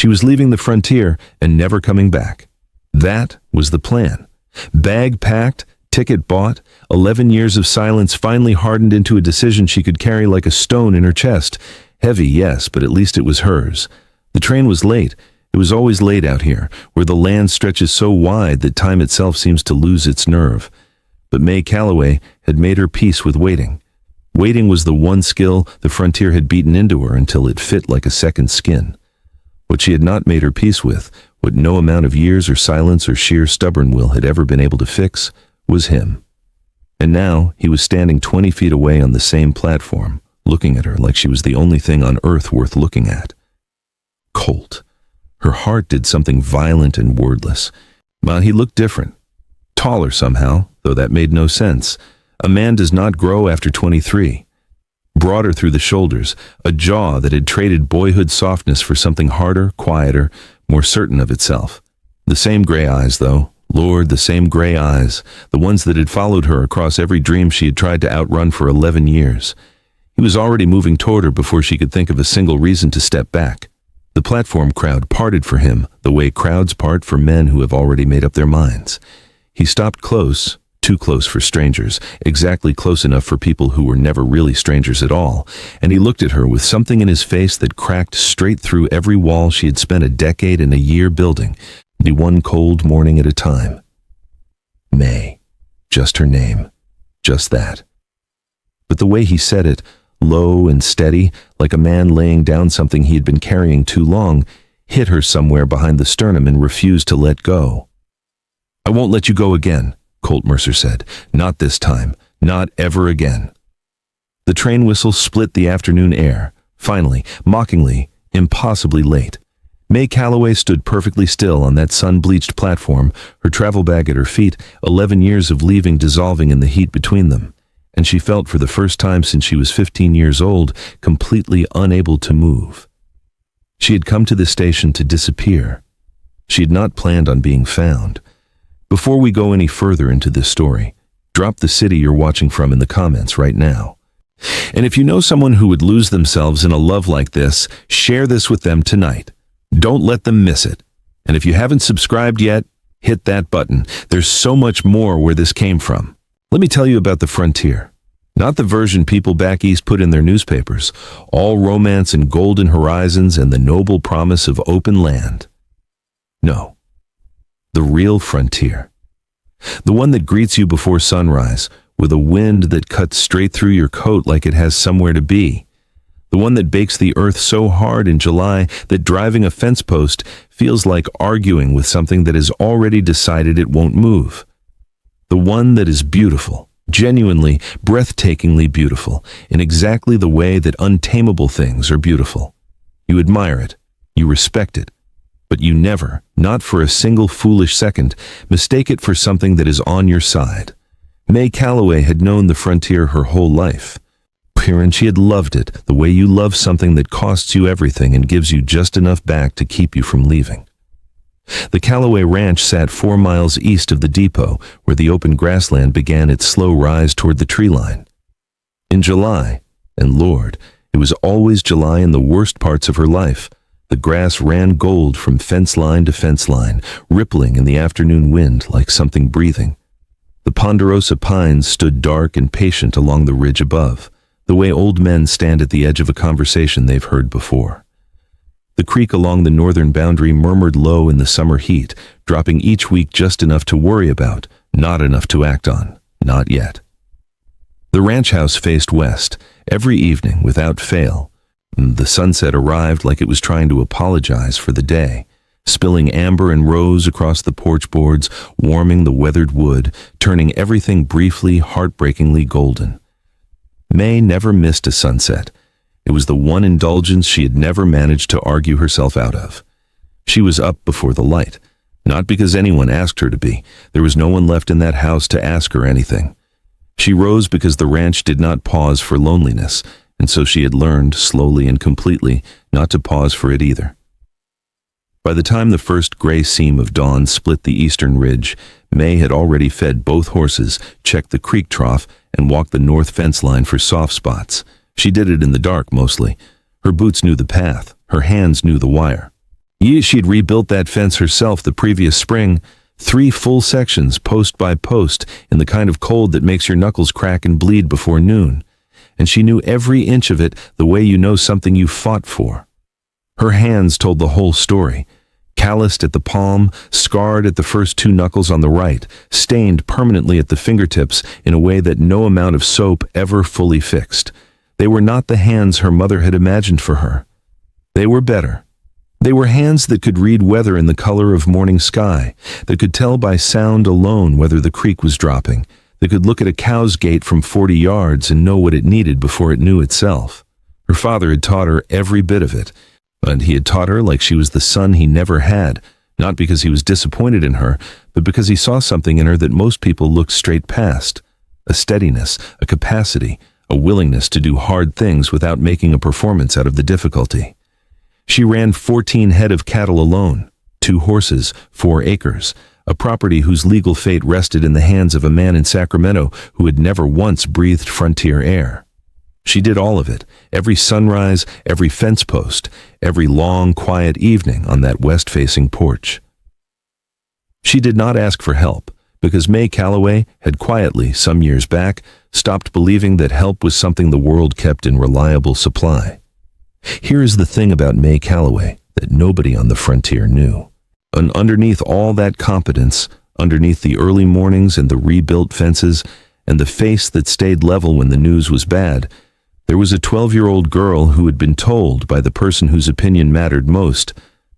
She was leaving the frontier and never coming back. That was the plan. Bag packed, ticket bought, 11 years of silence finally hardened into a decision she could carry like a stone in her chest. Heavy, yes, but at least it was hers. The train was late. It was always late out here, where the land stretches so wide that time itself seems to lose its nerve. But May Calloway had made her peace with waiting. Waiting was the one skill the frontier had beaten into her until it fit like a second skin. What she had not made her peace with, what no amount of years or silence or sheer stubborn will had ever been able to fix, was him. And now he was standing 20 feet away on the same platform, looking at her like she was the only thing on earth worth looking at. Colt. Her heart did something violent and wordless. But he looked different. Taller somehow, though that made no sense. A man does not grow after 23. Broader through the shoulders, a jaw that had traded boyhood softness for something harder, quieter, more certain of itself. The same gray eyes, though. Lord, the same gray eyes, the ones that had followed her across every dream she had tried to outrun for 11 years. He was already moving toward her before she could think of a single reason to step back. The platform crowd parted for him the way crowds part for men who have already made up their minds. He stopped close, too close for strangers, exactly close enough for people who were never really strangers at all, and he looked at her with something in his face that cracked straight through every wall she had spent a decade and a year building, the one cold morning at a time. May. Just her name. Just that. But the way he said it, low and steady, like a man laying down something he had been carrying too long, hit her somewhere behind the sternum and refused to let go. "I won't let you go again," Colt Mercer said. "Not this time. Not ever again." The train whistle split the afternoon air. Finally, mockingly, impossibly late. May Calloway stood perfectly still on that sun-bleached platform, her travel bag at her feet, 11 years of leaving dissolving in the heat between them. And she felt for the first time since she was 15 years old, completely unable to move. She had come to the station to disappear. She had not planned on being found. Before we go any further into this story, drop the city you're watching from in the comments right now. And if you know someone who would lose themselves in a love like this, share this with them tonight. Don't let them miss it. And if you haven't subscribed yet, hit that button. There's so much more where this came from. Let me tell you about the frontier. Not the version people back east put in their newspapers, all romance and golden horizons and the noble promise of open land. No. The real frontier. The one that greets you before sunrise, with a wind that cuts straight through your coat like it has somewhere to be. The one that bakes the earth so hard in July that driving a fence post feels like arguing with something that has already decided it won't move. The one that is beautiful, genuinely, breathtakingly beautiful, in exactly the way that untamable things are beautiful. You admire it, you respect it, but you never, not for a single foolish second, mistake it for something that is on your side. May Calloway had known the frontier her whole life. And she had loved it, the way you love something that costs you everything and gives you just enough back to keep you from leaving. The Calloway Ranch sat 4 miles east of the depot, where the open grassland began its slow rise toward the tree line. In July, and Lord, it was always July in the worst parts of her life, the grass ran gold from fence line to fence line, rippling in the afternoon wind like something breathing. The ponderosa pines stood dark and patient along the ridge above, the way old men stand at the edge of a conversation they've heard before. The creek along the northern boundary murmured low in the summer heat, dropping each week just enough to worry about, not enough to act on, not yet. The ranch house faced west, every evening without fail. The sunset arrived like it was trying to apologize for the day, spilling amber and rose across the porch boards, warming the weathered wood, turning everything briefly, heartbreakingly golden. May never missed a sunset. It was the one indulgence she had never managed to argue herself out of. She was up before the light, not because anyone asked her to be. There was no one left in that house to ask her anything. She rose because the ranch did not pause for loneliness, and so she had learned, slowly and completely, not to pause for it either. By the time the first gray seam of dawn split the eastern ridge, May had already fed both horses, checked the creek trough, and walked the north fence line for soft spots. She did it in the dark mostly. Her boots knew the path, her hands knew the wire. She had rebuilt that fence herself the previous spring, 3 full sections, post by post, in the kind of cold that makes your knuckles crack and bleed before noon. And she knew every inch of it the way you know something you fought for. Her hands told the whole story. Calloused at the palm, scarred at the first 2 knuckles on the right, stained permanently at the fingertips in a way that no amount of soap ever fully fixed. They were not the hands her mother had imagined for her. They were better. They were hands that could read weather in the color of morning sky, that could tell by sound alone whether the creek was dropping, that could look at a cow's gate from 40 yards and know what it needed before it knew itself. Her father had taught her every bit of it, but he had taught her like she was the son he never had, not because he was disappointed in her, but because he saw something in her that most people looked straight past. A steadiness, a capacity, a willingness to do hard things without making a performance out of the difficulty. She ran 14 head of cattle alone, 2 horses, 4 acres, a property whose legal fate rested in the hands of a man in Sacramento who had never once breathed frontier air. She did all of it, every sunrise, every fence post, every long, quiet evening on that west-facing porch. She did not ask for help, because May Calloway had quietly, some years back, stopped believing that help was something the world kept in reliable supply. Here is the thing about May Calloway that nobody on the frontier knew. And underneath all that competence, underneath the early mornings and the rebuilt fences, and the face that stayed level when the news was bad, there was a 12-year-old girl who had been told by the person whose opinion mattered most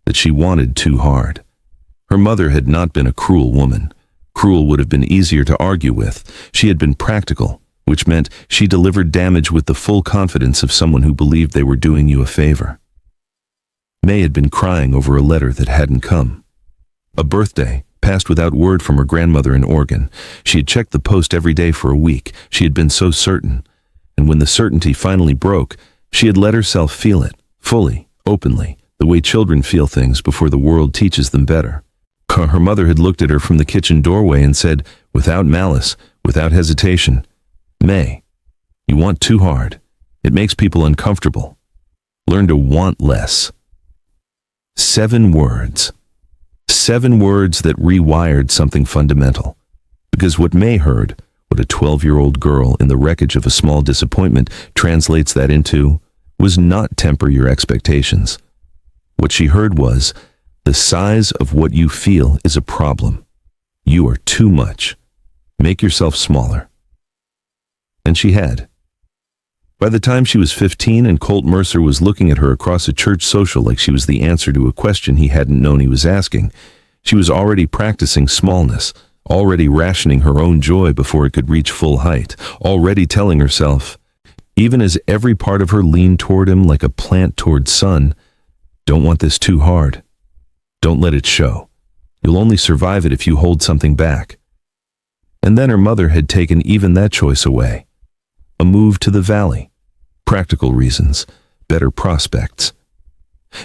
that she wanted too hard. Her mother had not been a cruel woman. Cruel would have been easier to argue with. She had been practical, which meant she delivered damage with the full confidence of someone who believed they were doing you a favor. May had been crying over a letter that hadn't come. A birthday, passed without word from her grandmother in Oregon. She had checked the post every day for a week. She had been so certain. And when the certainty finally broke, she had let herself feel it, fully, openly, the way children feel things before the world teaches them better. Her mother had looked at her from the kitchen doorway and said, without malice, without hesitation, "May, you want too hard. It makes people uncomfortable. Learn to want less." 7 words. 7 words that rewired something fundamental. Because what May heard, what a 12-year-old girl in the wreckage of a small disappointment translates that into, was not temper your expectations. What she heard was, the size of what you feel is a problem. You are too much. Make yourself smaller. And she had. By the time she was 15 and Colt Mercer was looking at her across a church social like she was the answer to a question he hadn't known he was asking, she was already practicing smallness, already rationing her own joy before it could reach full height, already telling herself, even as every part of her leaned toward him like a plant toward sun, don't want this too hard. Don't let it show. You'll only survive it if you hold something back. And then her mother had taken even that choice away. A move to the valley. Practical reasons. Better prospects.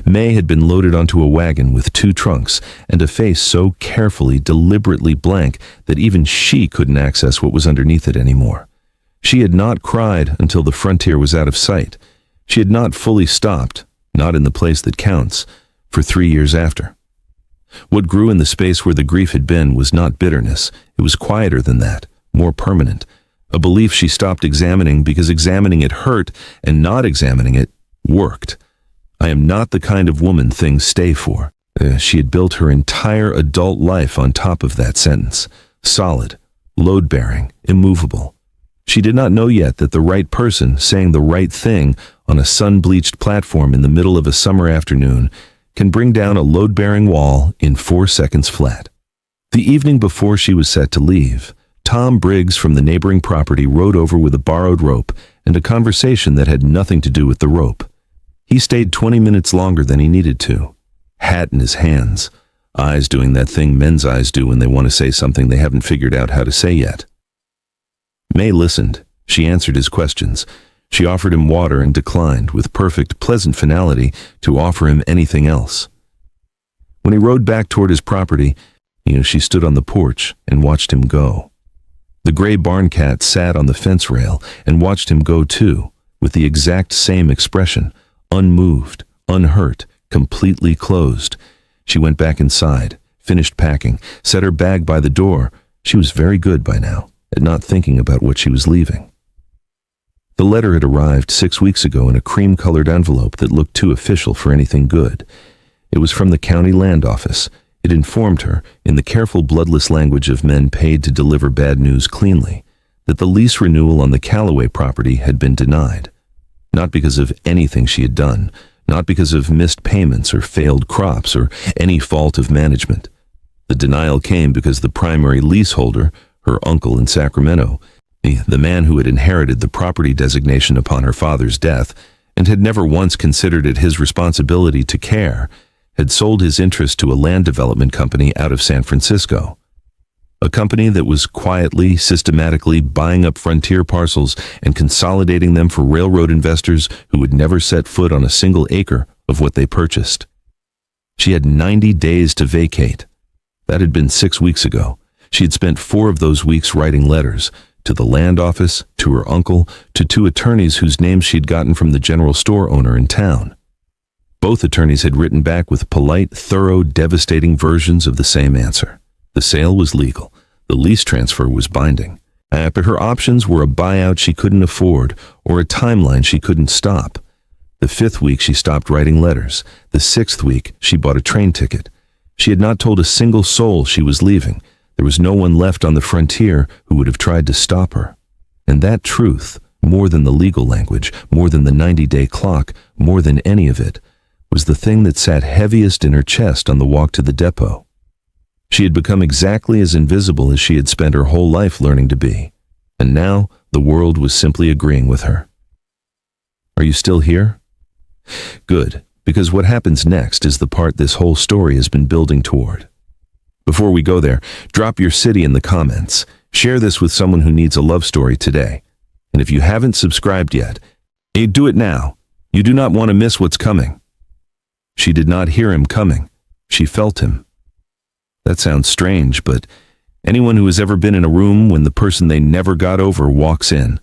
May had been loaded onto a wagon with 2 trunks and a face so carefully, deliberately blank that even she couldn't access what was underneath it anymore. She had not cried until the frontier was out of sight. She had not fully stopped, not in the place that counts, for 3 years after. What grew in the space where the grief had been was not bitterness. It was quieter than that, more permanent. A belief she stopped examining because examining it hurt and not examining it worked. I am not the kind of woman things stay for. She had built her entire adult life on top of that sentence. Solid, load-bearing, immovable. She did not know yet that the right person saying the right thing on a sun-bleached platform in the middle of a summer afternoon can bring down a load-bearing wall in 4 seconds flat. The evening before she was set to leave, Tom Briggs from the neighboring property rode over with a borrowed rope and a conversation that had nothing to do with the rope. He stayed 20 minutes longer than he needed to. Hat in his hands, eyes doing that thing men's eyes do when they want to say something they haven't figured out how to say yet. May listened. She answered his questions. She offered him water and declined, with perfect, pleasant finality, to offer him anything else. When he rode back toward his property, she stood on the porch and watched him go. The gray barn cat sat on the fence rail and watched him go too, with the exact same expression, unmoved, unhurt, completely closed. She went back inside, finished packing, set her bag by the door. She was very good by now at not thinking about what she was leaving. The letter had arrived 6 weeks ago in a cream-colored envelope that looked too official for anything good. It was from the county land office. It informed her, in the careful, bloodless language of men paid to deliver bad news cleanly, that the lease renewal on the Calloway property had been denied. Not because of anything she had done, not because of missed payments or failed crops or any fault of management. The denial came because the primary leaseholder, her uncle in Sacramento, the man who had inherited the property designation upon her father's death and had never once considered it his responsibility to care, had sold his interest to a land development company out of San Francisco. A company that was quietly, systematically buying up frontier parcels and consolidating them for railroad investors who would never set foot on a single acre of what they purchased. She had 90 days to vacate. That had been 6 weeks ago. She had spent 4 of those weeks writing letters, to the land office, to her uncle, to 2 attorneys whose names she'd gotten from the general store owner in town. Both attorneys had written back with polite, thorough, devastating versions of the same answer. The sale was legal. The lease transfer was binding. But her options were a buyout she couldn't afford or a timeline she couldn't stop. The 5th week she stopped writing letters. The 6th week she bought a train ticket. She had not told a single soul she was leaving. There was no one left on the frontier who would have tried to stop her. And that truth, more than the legal language, more than the 90-day clock, more than any of it, was the thing that sat heaviest in her chest on the walk to the depot. She had become exactly as invisible as she had spent her whole life learning to be, and now the world was simply agreeing with her. Are you still here? Good, because what happens next is the part this whole story has been building toward. Before we go there, drop your city in the comments. Share this with someone who needs a love story today. And if you haven't subscribed yet, do it now. You do not want to miss what's coming. She did not hear him coming. She felt him. That sounds strange, but anyone who has ever been in a room when the person they never got over walks in,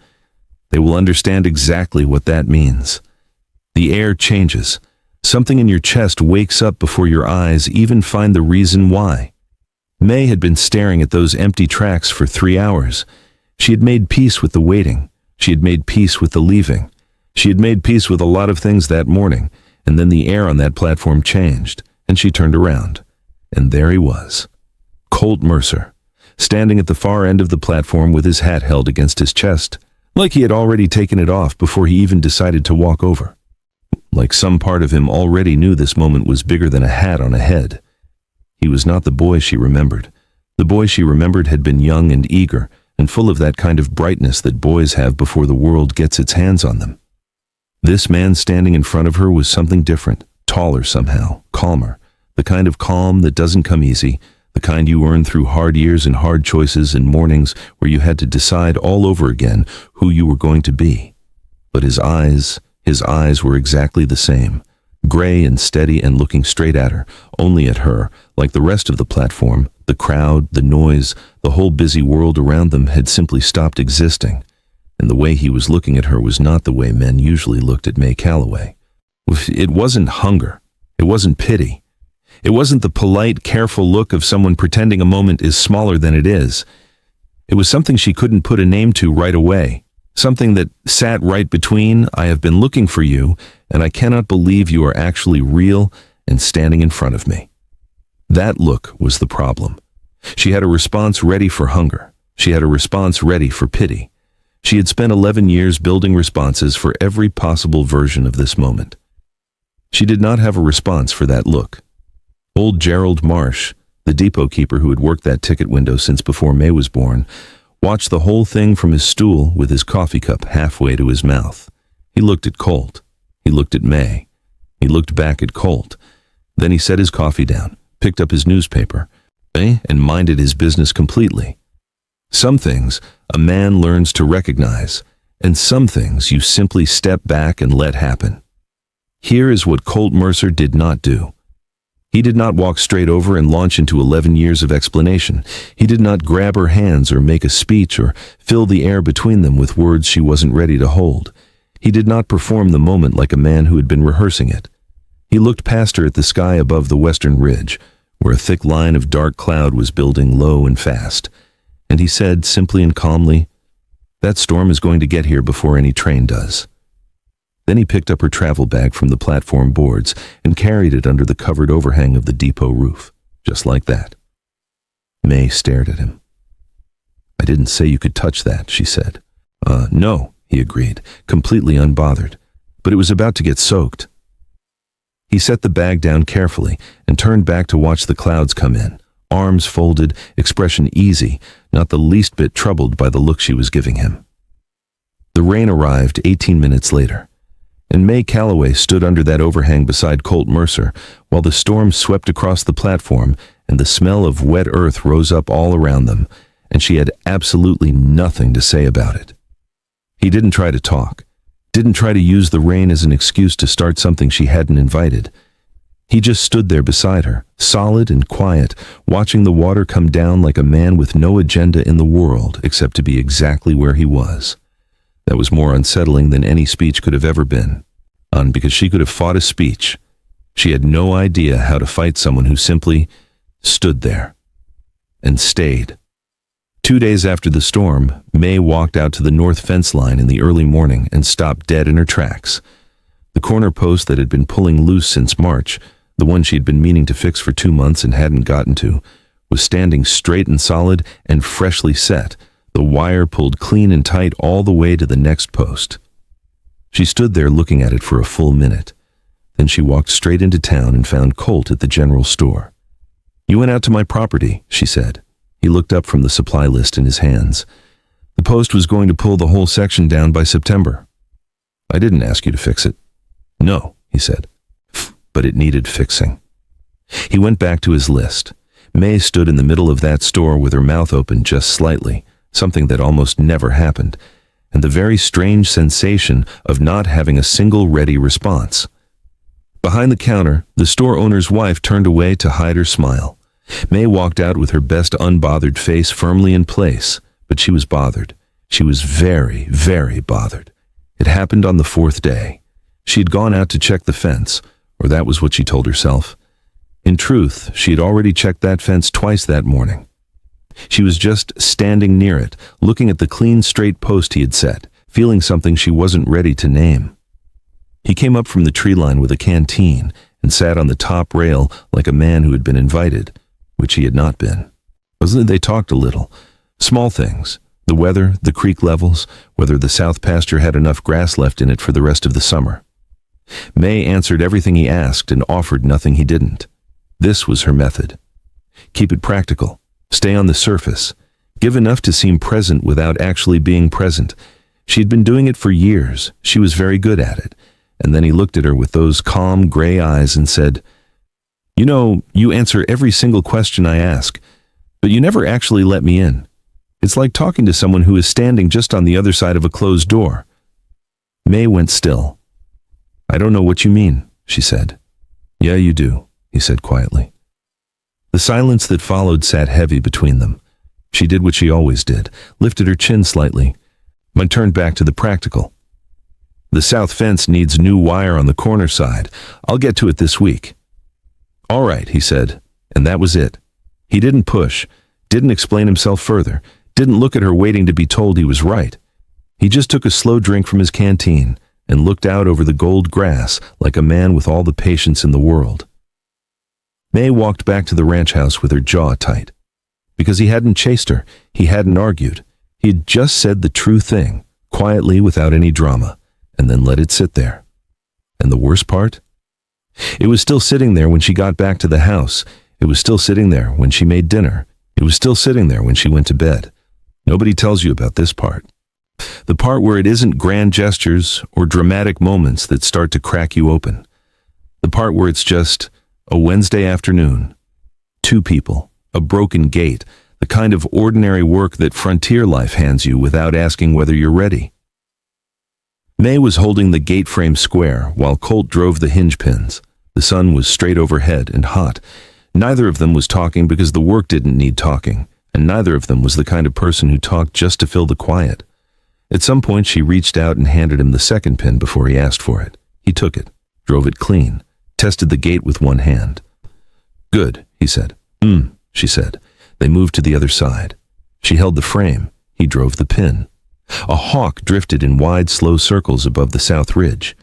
they will understand exactly what that means. The air changes. Something in your chest wakes up before your eyes even find the reason why. May had been staring at those empty tracks for 3 hours. She had made peace with the waiting. She had made peace with the leaving. She had made peace with a lot of things that morning, and then the air on that platform changed, and she turned around. And there he was, Colt Mercer, standing at the far end of the platform with his hat held against his chest, like he had already taken it off before he even decided to walk over. Like some part of him already knew this moment was bigger than a hat on a head. He was not the boy she remembered. The boy she remembered had been young and eager, and full of that kind of brightness that boys have before the world gets its hands on them. This man standing in front of her was something different, taller somehow, calmer, the kind of calm that doesn't come easy, the kind you earn through hard years and hard choices and mornings where you had to decide all over again who you were going to be. But his eyes were exactly the same, gray and steady and looking straight at her, only at her, like the rest of the platform, the crowd, the noise, the whole busy world around them had simply stopped existing. And the way he was looking at her was not the way men usually looked at May Calloway. It wasn't hunger. It wasn't pity. It wasn't the polite, careful look of someone pretending a moment is smaller than it is. It was something she couldn't put a name to right away. Something that sat right between, I have been looking for you, and I cannot believe you are actually real and standing in front of me. That look was the problem. She had a response ready for hunger. She had a response ready for pity. She had spent 11 years building responses for every possible version of this moment. She did not have a response for that look. Old Gerald Marsh, the depot keeper who had worked that ticket window since before May was born, watched the whole thing from his stool with his coffee cup halfway to his mouth. He looked at Colt. He looked at May. He looked back at Colt. Then he set his coffee down, picked up his newspaper, and minded his business completely. Some things a man learns to recognize, and some things you simply step back and let happen. Here is what Colt Mercer did not do. He did not walk straight over and launch into 11 years of explanation. He did not grab her hands or make a speech or fill the air between them with words she wasn't ready to hold. He did not perform the moment like a man who had been rehearsing it. He looked past her at the sky above the western ridge, where a thick line of dark cloud was building low and fast, and he said simply and calmly, "That storm is going to get here before any train does." Then he picked up her travel bag from the platform boards and carried it under the covered overhang of the depot roof, just like that. May stared at him. "I didn't say you could touch that," she said. No," he agreed, completely unbothered, "but it was about to get soaked." He set the bag down carefully and turned back to watch the clouds come in, arms folded, expression easy, not the least bit troubled by the look she was giving him. The rain arrived 18 minutes later, and May Calloway stood under that overhang beside Colt Mercer while the storm swept across the platform and the smell of wet earth rose up all around them, and she had absolutely nothing to say about it. He didn't try to talk, didn't try to use the rain as an excuse to start something she hadn't invited. He just stood there beside her, solid and quiet, watching the water come down like a man with no agenda in the world except to be exactly where he was. That was more unsettling than any speech could have ever been. Because she could have fought a speech. She had no idea how to fight someone who simply stood there and stayed. 2 days after the storm, May walked out to the north fence line in the early morning and stopped dead in her tracks. The corner post that had been pulling loose since March, the one she'd been meaning to fix for 2 months and hadn't gotten to, was standing straight and solid and freshly set, the wire pulled clean and tight all the way to the next post. She stood there looking at it for a full minute. Then she walked straight into town and found Colt at the general store. "You went out to my property," she said. He looked up from the supply list in his hands. "The post was going to pull the whole section down by September." "I didn't ask you to fix it." "No," he said, "but it needed fixing." He went back to his list. May stood in the middle of that store with her mouth open just slightly, something that almost never happened, and the very strange sensation of not having a single ready response. Behind the counter, the store owner's wife turned away to hide her smile. May walked out with her best unbothered face firmly in place, but she was bothered. She was very, very bothered. It happened on the 4th day. She had gone out to check the fence, or that was what she told herself. In truth, she had already checked that fence twice that morning. She was just standing near it, looking at the clean, straight post he had set, feeling something she wasn't ready to name. He came up from the tree line with a canteen and sat on the top rail like a man who had been invited, which he had not been. They talked a little. Small things. The weather, the creek levels, whether the south pasture had enough grass left in it for the rest of the summer. May answered everything he asked and offered nothing he didn't. This was her method. Keep it practical. Stay on the surface. Give enough to seem present without actually being present. She had been doing it for years. She was very good at it. And then he looked at her with those calm gray eyes and said, "You know, you answer every single question I ask, but you never actually let me in. It's like talking to someone who is standing just on the other side of a closed door." May went still. "I don't know what you mean," she said. "Yeah, you do," he said quietly. The silence that followed sat heavy between them. She did what she always did, lifted her chin slightly, and turned back to the practical. "The south fence needs new wire on the corner side. I'll get to it this week." "All right," he said, and that was it. He didn't push, didn't explain himself further, didn't look at her waiting to be told he was right. He just took a slow drink from his canteen and looked out over the gold grass like a man with all the patience in the world. May walked back to the ranch house with her jaw tight. Because he hadn't chased her, he hadn't argued. He had just said the true thing, quietly without any drama, and then let it sit there. And the worst part? It was still sitting there when she got back to the house. It was still sitting there when she made dinner. It was still sitting there when she went to bed. Nobody tells you about this part. The part where it isn't grand gestures or dramatic moments that start to crack you open. The part where it's just a Wednesday afternoon, 2 people, a broken gate, the kind of ordinary work that frontier life hands you without asking whether you're ready. May was holding the gate frame square while Colt drove the hinge pins. The sun was straight overhead and hot. Neither of them was talking because the work didn't need talking, and neither of them was the kind of person who talked just to fill the quiet. At some point she reached out and handed him the second pin before he asked for it. He took it, drove it clean, tested the gate with one hand. "Good," he said. She said. They moved to the other side. She held the frame. He drove the pin. A hawk drifted in wide, slow circles above the south ridge.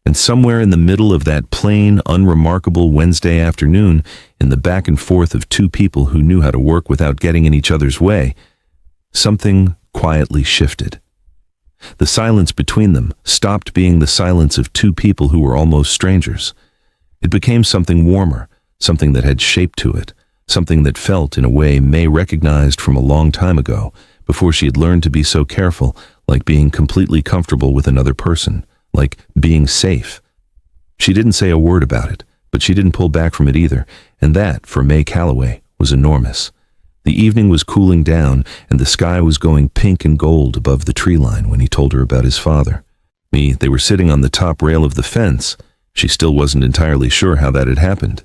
And somewhere in the middle of that plain, unremarkable Wednesday afternoon, in the back and forth of two people who knew how to work without getting in each other's way, something quietly shifted. The silence between them stopped being the silence of two people who were almost strangers. It became something warmer, something that had shape to it, something that felt in a way May recognized from a long time ago, before she had learned to be so careful, like being completely comfortable with another person, like being safe. She didn't say a word about it, but she didn't pull back from it either, and that, for May Calloway, was enormous. The evening was cooling down, and the sky was going pink and gold above the tree line when he told her about his father. They were sitting on the top rail of the fence. She still wasn't entirely sure how that had happened.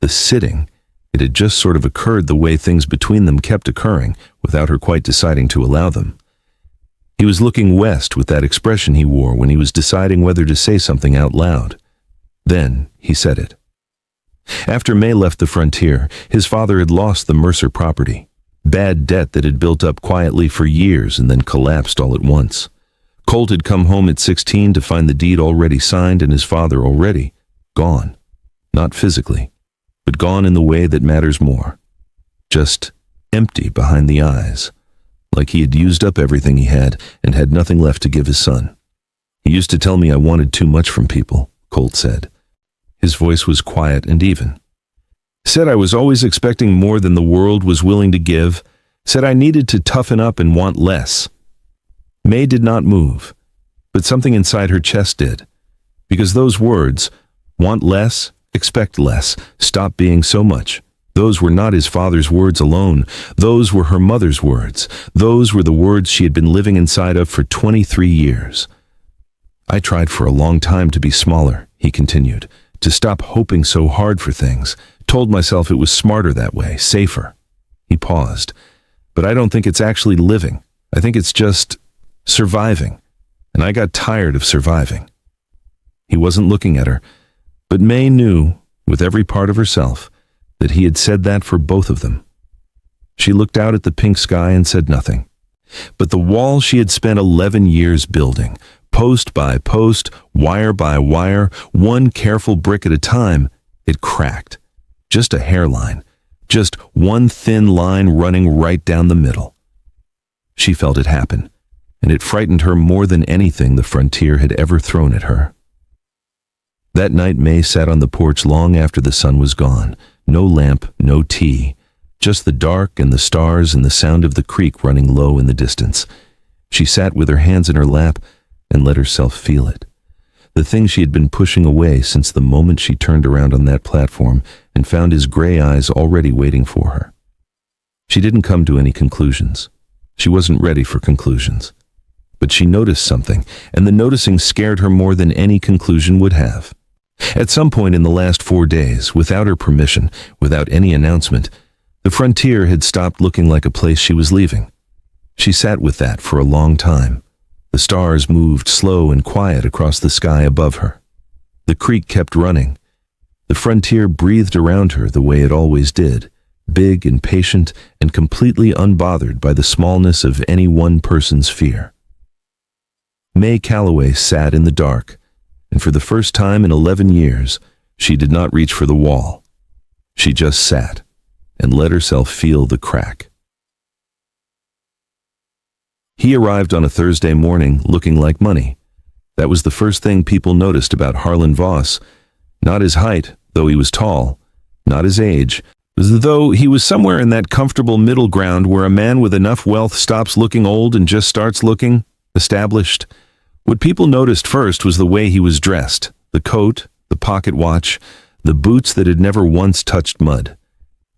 The sitting, it had just sort of occurred the way things between them kept occurring, without her quite deciding to allow them. He was looking west with that expression he wore when he was deciding whether to say something out loud. Then he said it. After May left the frontier, his father had lost the Mercer property. Bad debt that had built up quietly for years and then collapsed all at once. Colt had come home at 16 to find the deed already signed and his father already gone. Not physically, but gone in the way that matters more. Just empty behind the eyes, like he had used up everything he had and had nothing left to give his son. "He used to tell me I wanted too much from people," Colt said. His voice was quiet and even. "Said I was always expecting more than the world was willing to give. Said I needed to toughen up and want less." May did not move, but something inside her chest did. Because those words, want less, expect less, stop being so much, those were not his father's words alone. Those were her mother's words. Those were the words she had been living inside of for 23 years. "I tried for a long time to be smaller," he continued, "to stop hoping so hard for things. Told myself it was smarter that way, safer." He paused. "But I don't think it's actually living. I think it's just surviving. And I got tired of surviving." He wasn't looking at her, but May knew, with every part of herself, that he had said that for both of them. She looked out at the pink sky and said nothing. But the wall she had spent 11 years building, post by post, wire by wire, one careful brick at a time, it cracked. Just a hairline, just one thin line running right down the middle. She felt it happen, and it frightened her more than anything the frontier had ever thrown at her. That night May sat on the porch long after the sun was gone. No lamp, no tea, just the dark and the stars and the sound of the creek running low in the distance. She sat with her hands in her lap and let herself feel it. The thing she had been pushing away since the moment she turned around on that platform and found his gray eyes already waiting for her. She didn't come to any conclusions. She wasn't ready for conclusions. But she noticed something, and the noticing scared her more than any conclusion would have. At some point in the last 4 days, without her permission, without any announcement, the frontier had stopped looking like a place she was leaving. She sat with that for a long time. The stars moved slow and quiet across the sky above her. The creek kept running. The frontier breathed around her the way it always did, big and patient and completely unbothered by the smallness of any one person's fear. May Calloway sat in the dark, and for the first time in 11 years, she did not reach for the wall. She just sat and let herself feel the crack. He arrived on a Thursday morning looking like money. That was the first thing people noticed about Harlan Voss. Not his height, though he was tall. Not his age, though he was somewhere in that comfortable middle ground where a man with enough wealth stops looking old and just starts looking established. What people noticed first was the way he was dressed, the coat, the pocket watch, the boots that had never once touched mud.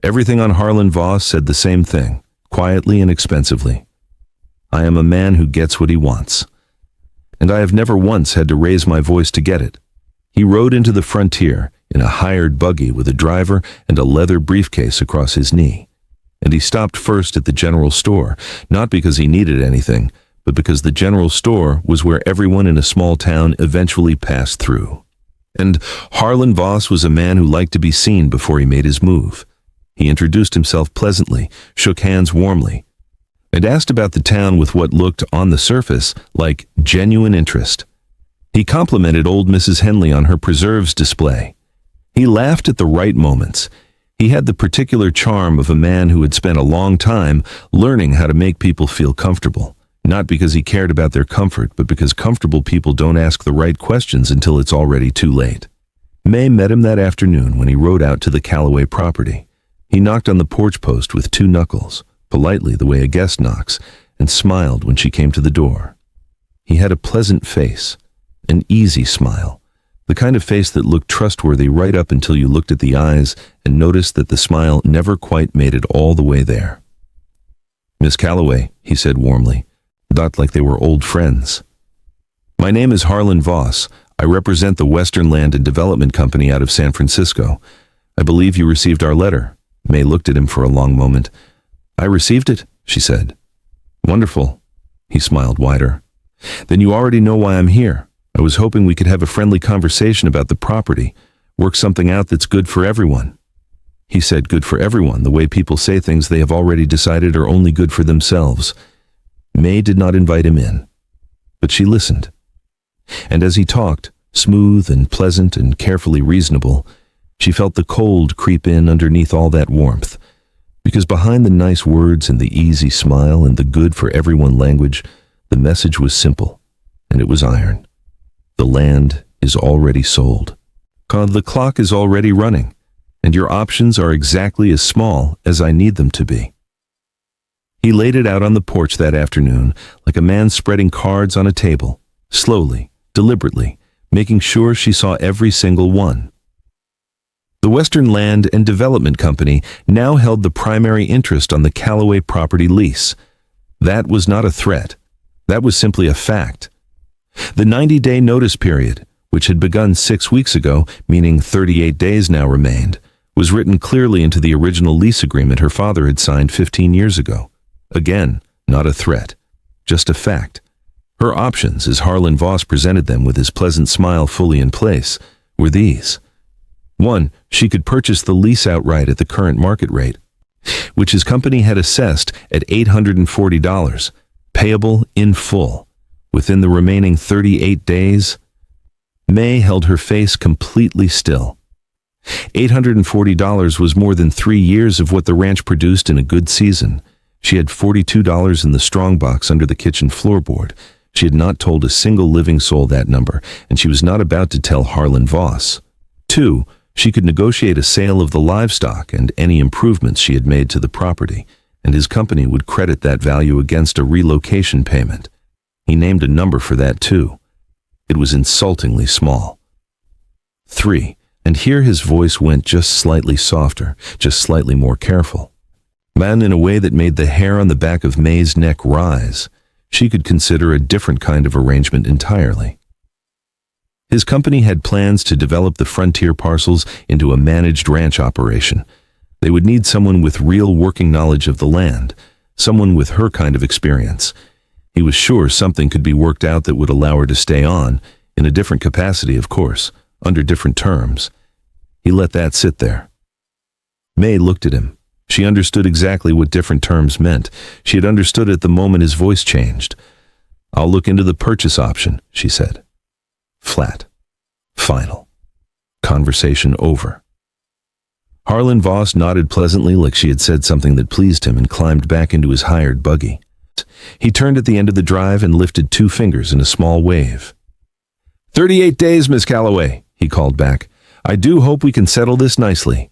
Everything on Harlan Voss said the same thing, quietly and expensively. I am a man who gets what he wants. And I have never once had to raise my voice to get it. He rode into the frontier in a hired buggy with a driver and a leather briefcase across his knee. And he stopped first at the general store, not because he needed anything, but because the general store was where everyone in a small town eventually passed through. And Harlan Voss was a man who liked to be seen before he made his move. He introduced himself pleasantly, shook hands warmly, and asked about the town with what looked, on the surface, like genuine interest. He complimented old Mrs. Henley on her preserves display. He laughed at the right moments. He had the particular charm of a man who had spent a long time learning how to make people feel comfortable, not because he cared about their comfort, but because comfortable people don't ask the right questions until it's already too late. May met him that afternoon when he rode out to the Calloway property. He knocked on the porch post with 2 knuckles, politely the way a guest knocks, and smiled when she came to the door. He had a pleasant face, an easy smile, the kind of face that looked trustworthy right up until you looked at the eyes and noticed that the smile never quite made it all the way there. "Miss Calloway," he said warmly, not like they were old friends. "My name is Harlan Voss. I represent the Western Land and Development Company out of San Francisco. I believe you received our letter." May looked at him for a long moment. "I received it," she said. "Wonderful." He smiled wider. "Then you already know why I'm here. I was hoping we could have a friendly conversation about the property, work something out that's good for everyone." He said good for everyone, the way people say things they have already decided are only good for themselves. May did not invite him in, but she listened. And as he talked, smooth and pleasant and carefully reasonable, she felt the cold creep in underneath all that warmth, because behind the nice words and the easy smile and the good for everyone language, the message was simple, and it was iron. The land is already sold. The clock is already running, and your options are exactly as small as I need them to be. He laid it out on the porch that afternoon, like a man spreading cards on a table, slowly, deliberately, making sure she saw every single one. The Western Land and Development Company now held the primary interest on the Calloway property lease. That was not a threat. That was simply a fact. The 90-day notice period, which had begun 6 weeks ago, meaning 38 days now remained, was written clearly into the original lease agreement her father had signed 15 years ago. Again, not a threat, just a fact. Her options, as Harlan Voss presented them with his pleasant smile fully in place, were these. 1, she could purchase the lease outright at the current market rate, which his company had assessed at $840, payable in full. Within the remaining 38 days, May held her face completely still. $840 was more than 3 years of what the ranch produced in a good season. She had $42 in the strongbox under the kitchen floorboard. She had not told a single living soul that number, and she was not about to tell Harlan Voss. 2, she could negotiate a sale of the livestock and any improvements she had made to the property, and his company would credit that value against a relocation payment. He named a number for that too. It was insultingly small. 3, and here his voice went just slightly softer, just slightly more careful. Man, in a way that made the hair on the back of May's neck rise. She could consider a different kind of arrangement entirely. His company had plans to develop the frontier parcels into a managed ranch operation. They would need someone with real working knowledge of the land, someone with her kind of experience. He was sure something could be worked out that would allow her to stay on, in a different capacity, of course, under different terms. He let that sit there. May looked at him. She understood exactly what different terms meant. She had understood it the moment his voice changed. "I'll look into the purchase option," she said. Flat. Final. Conversation over. Harlan Voss nodded pleasantly like she had said something that pleased him and climbed back into his hired buggy. He turned at the end of the drive and lifted 2 fingers in a small wave. 38 days, Miss Calloway," he called back. "I do hope we can settle this nicely."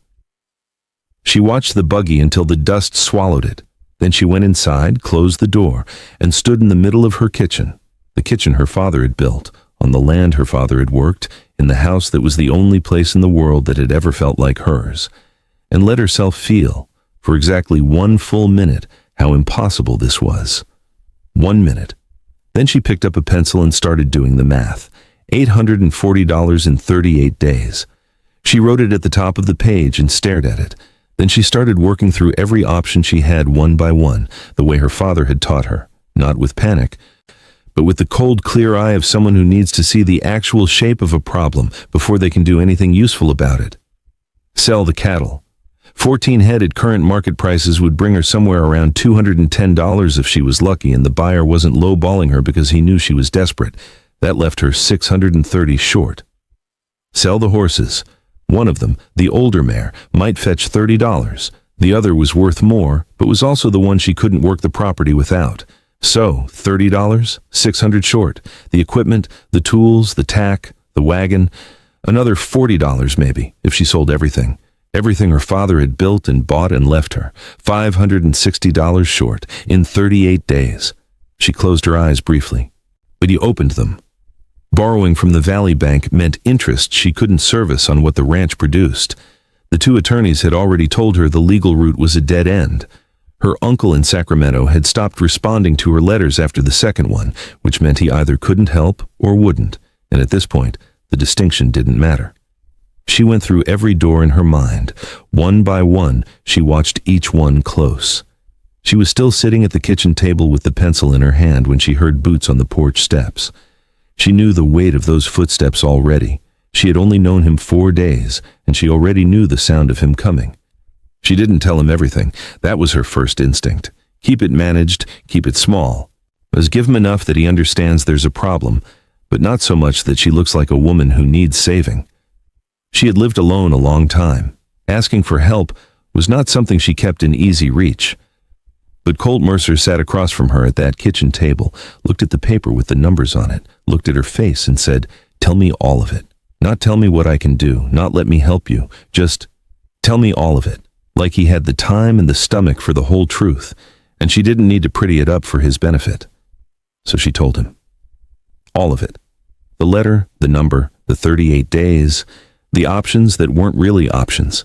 She watched the buggy until the dust swallowed it. Then she went inside, closed the door, and stood in the middle of her kitchen, the kitchen her father had built, on the land her father had worked, in the house that was the only place in the world that had ever felt like hers, and let herself feel, for exactly 1 full minute, how impossible this was. 1 minute. Then she picked up a pencil and started doing the math. $840 in 38 days. She wrote it at the top of the page and stared at it. Then she started working through every option she had one by one, the way her father had taught her, not with panic, but with the cold, clear eye of someone who needs to see the actual shape of a problem before they can do anything useful about it. Sell the cattle. 14 head at current market prices would bring her somewhere around $210 if she was lucky, and the buyer wasn't lowballing her because he knew she was desperate. That left her $630 short. Sell the horses. One of them, the older mare, might fetch $30. The other was worth more, but was also the one she couldn't work the property without. So, $30, $600 short. The equipment, the tools, the tack, the wagon, another $40 maybe, if she sold everything. Everything her father had built and bought and left her. $560 short, in 38 days. She closed her eyes briefly, but he opened them. Borrowing from the Valley Bank meant interest she couldn't service on what the ranch produced. The two attorneys had already told her the legal route was a dead end. Her uncle in Sacramento had stopped responding to her letters after the second one, which meant he either couldn't help or wouldn't, and at this point, the distinction didn't matter. She went through every door in her mind. One by one, she watched each one close. She was still sitting at the kitchen table with the pencil in her hand when she heard boots on the porch steps. She knew the weight of those footsteps already. She had only known him 4 days, and she already knew the sound of him coming. She didn't tell him everything. That was her first instinct. Keep it managed, keep it small. Just give him enough that he understands there's a problem, but not so much that she looks like a woman who needs saving. She had lived alone a long time. Asking for help was not something she kept in easy reach. But Colt Mercer sat across from her at that kitchen table, looked at the paper with the numbers on it, looked at her face and said, "Tell me all of it. Not tell me what I can do, not let me help you. Just tell me all of it." Like he had the time and the stomach for the whole truth, and she didn't need to pretty it up for his benefit. So she told him. All of it. The letter, the number, the 38 days, the options that weren't really options.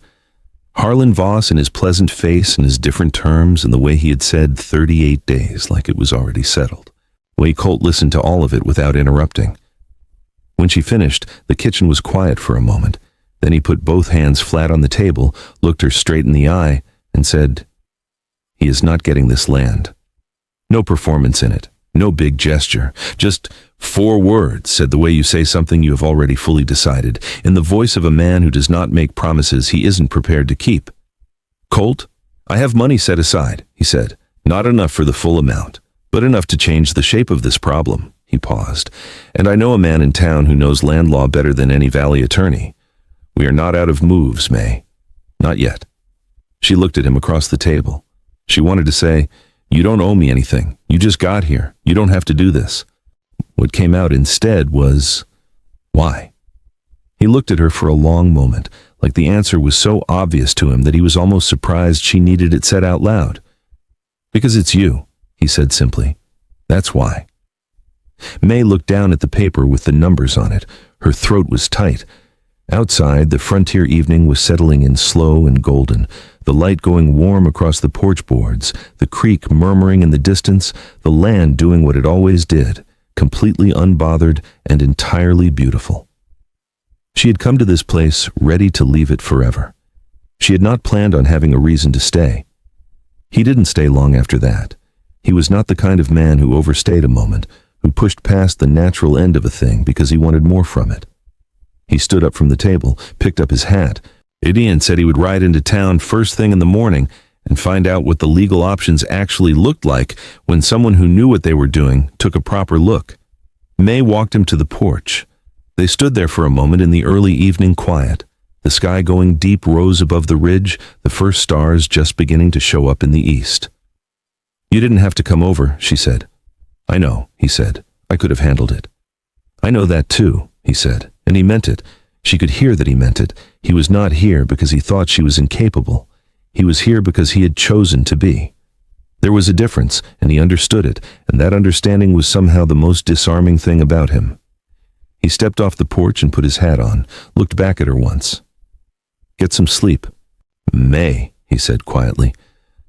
Harlan Voss and his pleasant face and his different terms and the way he had said 38 days like it was already settled. The way Colt listened to all of it without interrupting. When she finished, the kitchen was quiet for a moment. Then he put both hands flat on the table, looked her straight in the eye, and said, "He is not getting this land. No performance in it, no big gesture, just 4 words said the way you say something you have already fully decided, in the voice of a man who does not make promises he isn't prepared to keep. Colt, I have money set aside," he said. "Not enough for the full amount, but enough to change the shape of this problem." He paused. "And I know a man in town who knows land law better than any Valley attorney. We are not out of moves, May. Not yet." She looked at him across the table. She wanted to say, "You don't owe me anything. You just got here. You don't have to do this." What came out instead was, "Why?" He looked at her for a long moment, like the answer was so obvious to him that he was almost surprised she needed it said out loud. "Because it's you," he said simply. "That's why." May looked down at the paper with the numbers on it. Her throat was tight. Outside, the frontier evening was settling in slow and golden, the light going warm across the porch boards, the creek murmuring in the distance, the land doing what it always did, completely unbothered and entirely beautiful. She had come to this place ready to leave it forever. She had not planned on having a reason to stay. He didn't stay long after that. He was not the kind of man who overstayed a moment, who pushed past the natural end of a thing because he wanted more from it. He stood up from the table, picked up his hat. Ian said he would ride into town first thing in the morning and find out what the legal options actually looked like when someone who knew what they were doing took a proper look. May walked him to the porch. They stood there for a moment in the early evening quiet, the sky going deep rose above the ridge, the first stars just beginning to show up in the east. "You didn't have to come over," she said. "I know," he said. "I could have handled it." "I know that too," he said, and he meant it. She could hear that he meant it. He was not here because he thought she was incapable. He was here because he had chosen to be. There was a difference, and he understood it, and that understanding was somehow the most disarming thing about him. He stepped off the porch and put his hat on, looked back at her once. "Get some sleep." "May," he said quietly.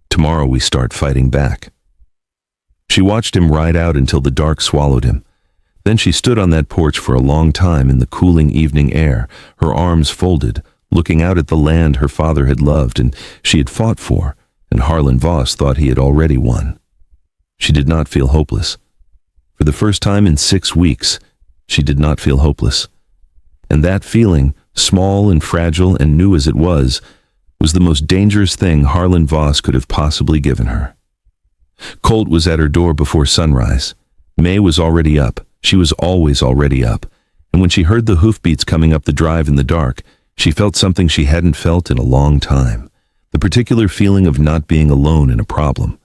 "Tomorrow we start fighting back." She watched him ride out until the dark swallowed him. Then she stood on that porch for a long time in the cooling evening air, her arms folded, looking out at the land her father had loved and she had fought for, and Harlan Voss thought he had already won. She did not feel hopeless. For the first time in 6 weeks, she did not feel hopeless. And that feeling, small and fragile and new as it was the most dangerous thing Harlan Voss could have possibly given her. Colt was at her door before sunrise. May was already up. She was always already up. And when she heard the hoofbeats coming up the drive in the dark, she felt something she hadn't felt in a long time. The particular feeling of not being alone in a problem.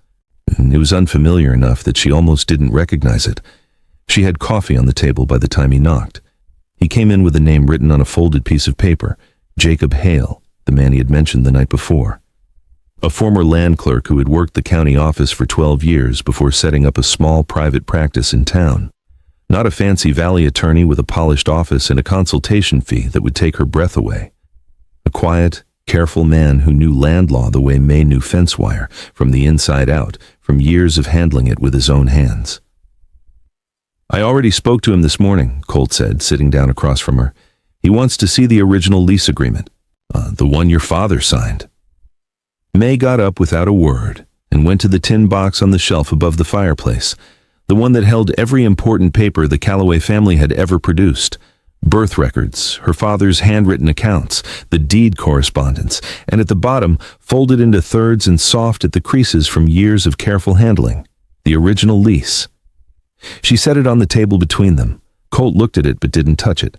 And it was unfamiliar enough that she almost didn't recognize it. She had coffee on the table by the time he knocked. He came in with a name written on a folded piece of paper, Jacob Hale, the man he had mentioned the night before. A former land clerk who had worked the county office for 12 years before setting up a small private practice in town. Not a fancy valley attorney with a polished office and a consultation fee that would take her breath away. A quiet, careful man who knew land law the way May knew fence wire, from the inside out, from years of handling it with his own hands. "I already spoke to him this morning," Colt said, sitting down across from her. "He wants to see the original lease agreement. The one your father signed." May got up without a word and went to the tin box on the shelf above the fireplace, the one that held every important paper the Calloway family had ever produced. Birth records, her father's handwritten accounts, the deed correspondence, and at the bottom, folded into thirds and soft at the creases from years of careful handling, the original lease. She set it on the table between them. Colt looked at it but didn't touch it.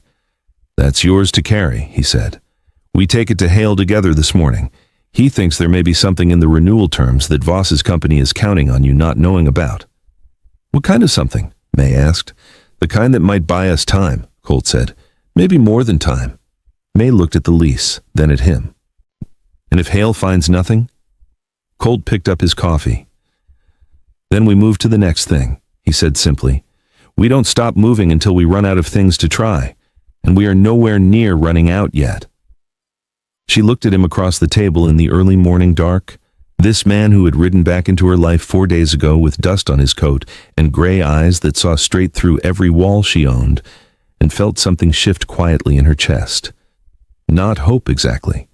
"That's yours to carry," he said. "We take it to Hale together this morning. He thinks there may be something in the renewal terms that Voss's company is counting on you not knowing about." "What kind of something?" May asked. "The kind that might buy us time," Colt said. "Maybe more than time." May looked at the lease, then at him. "And if Hale finds nothing?" Colt picked up his coffee. "Then we move to the next thing," he said simply. "We don't stop moving until we run out of things to try, and we are nowhere near running out yet." She looked at him across the table in the early morning dark. This man who had ridden back into her life 4 days ago with dust on his coat and gray eyes that saw straight through every wall she owned, and felt something shift quietly in her chest. Not hope exactly.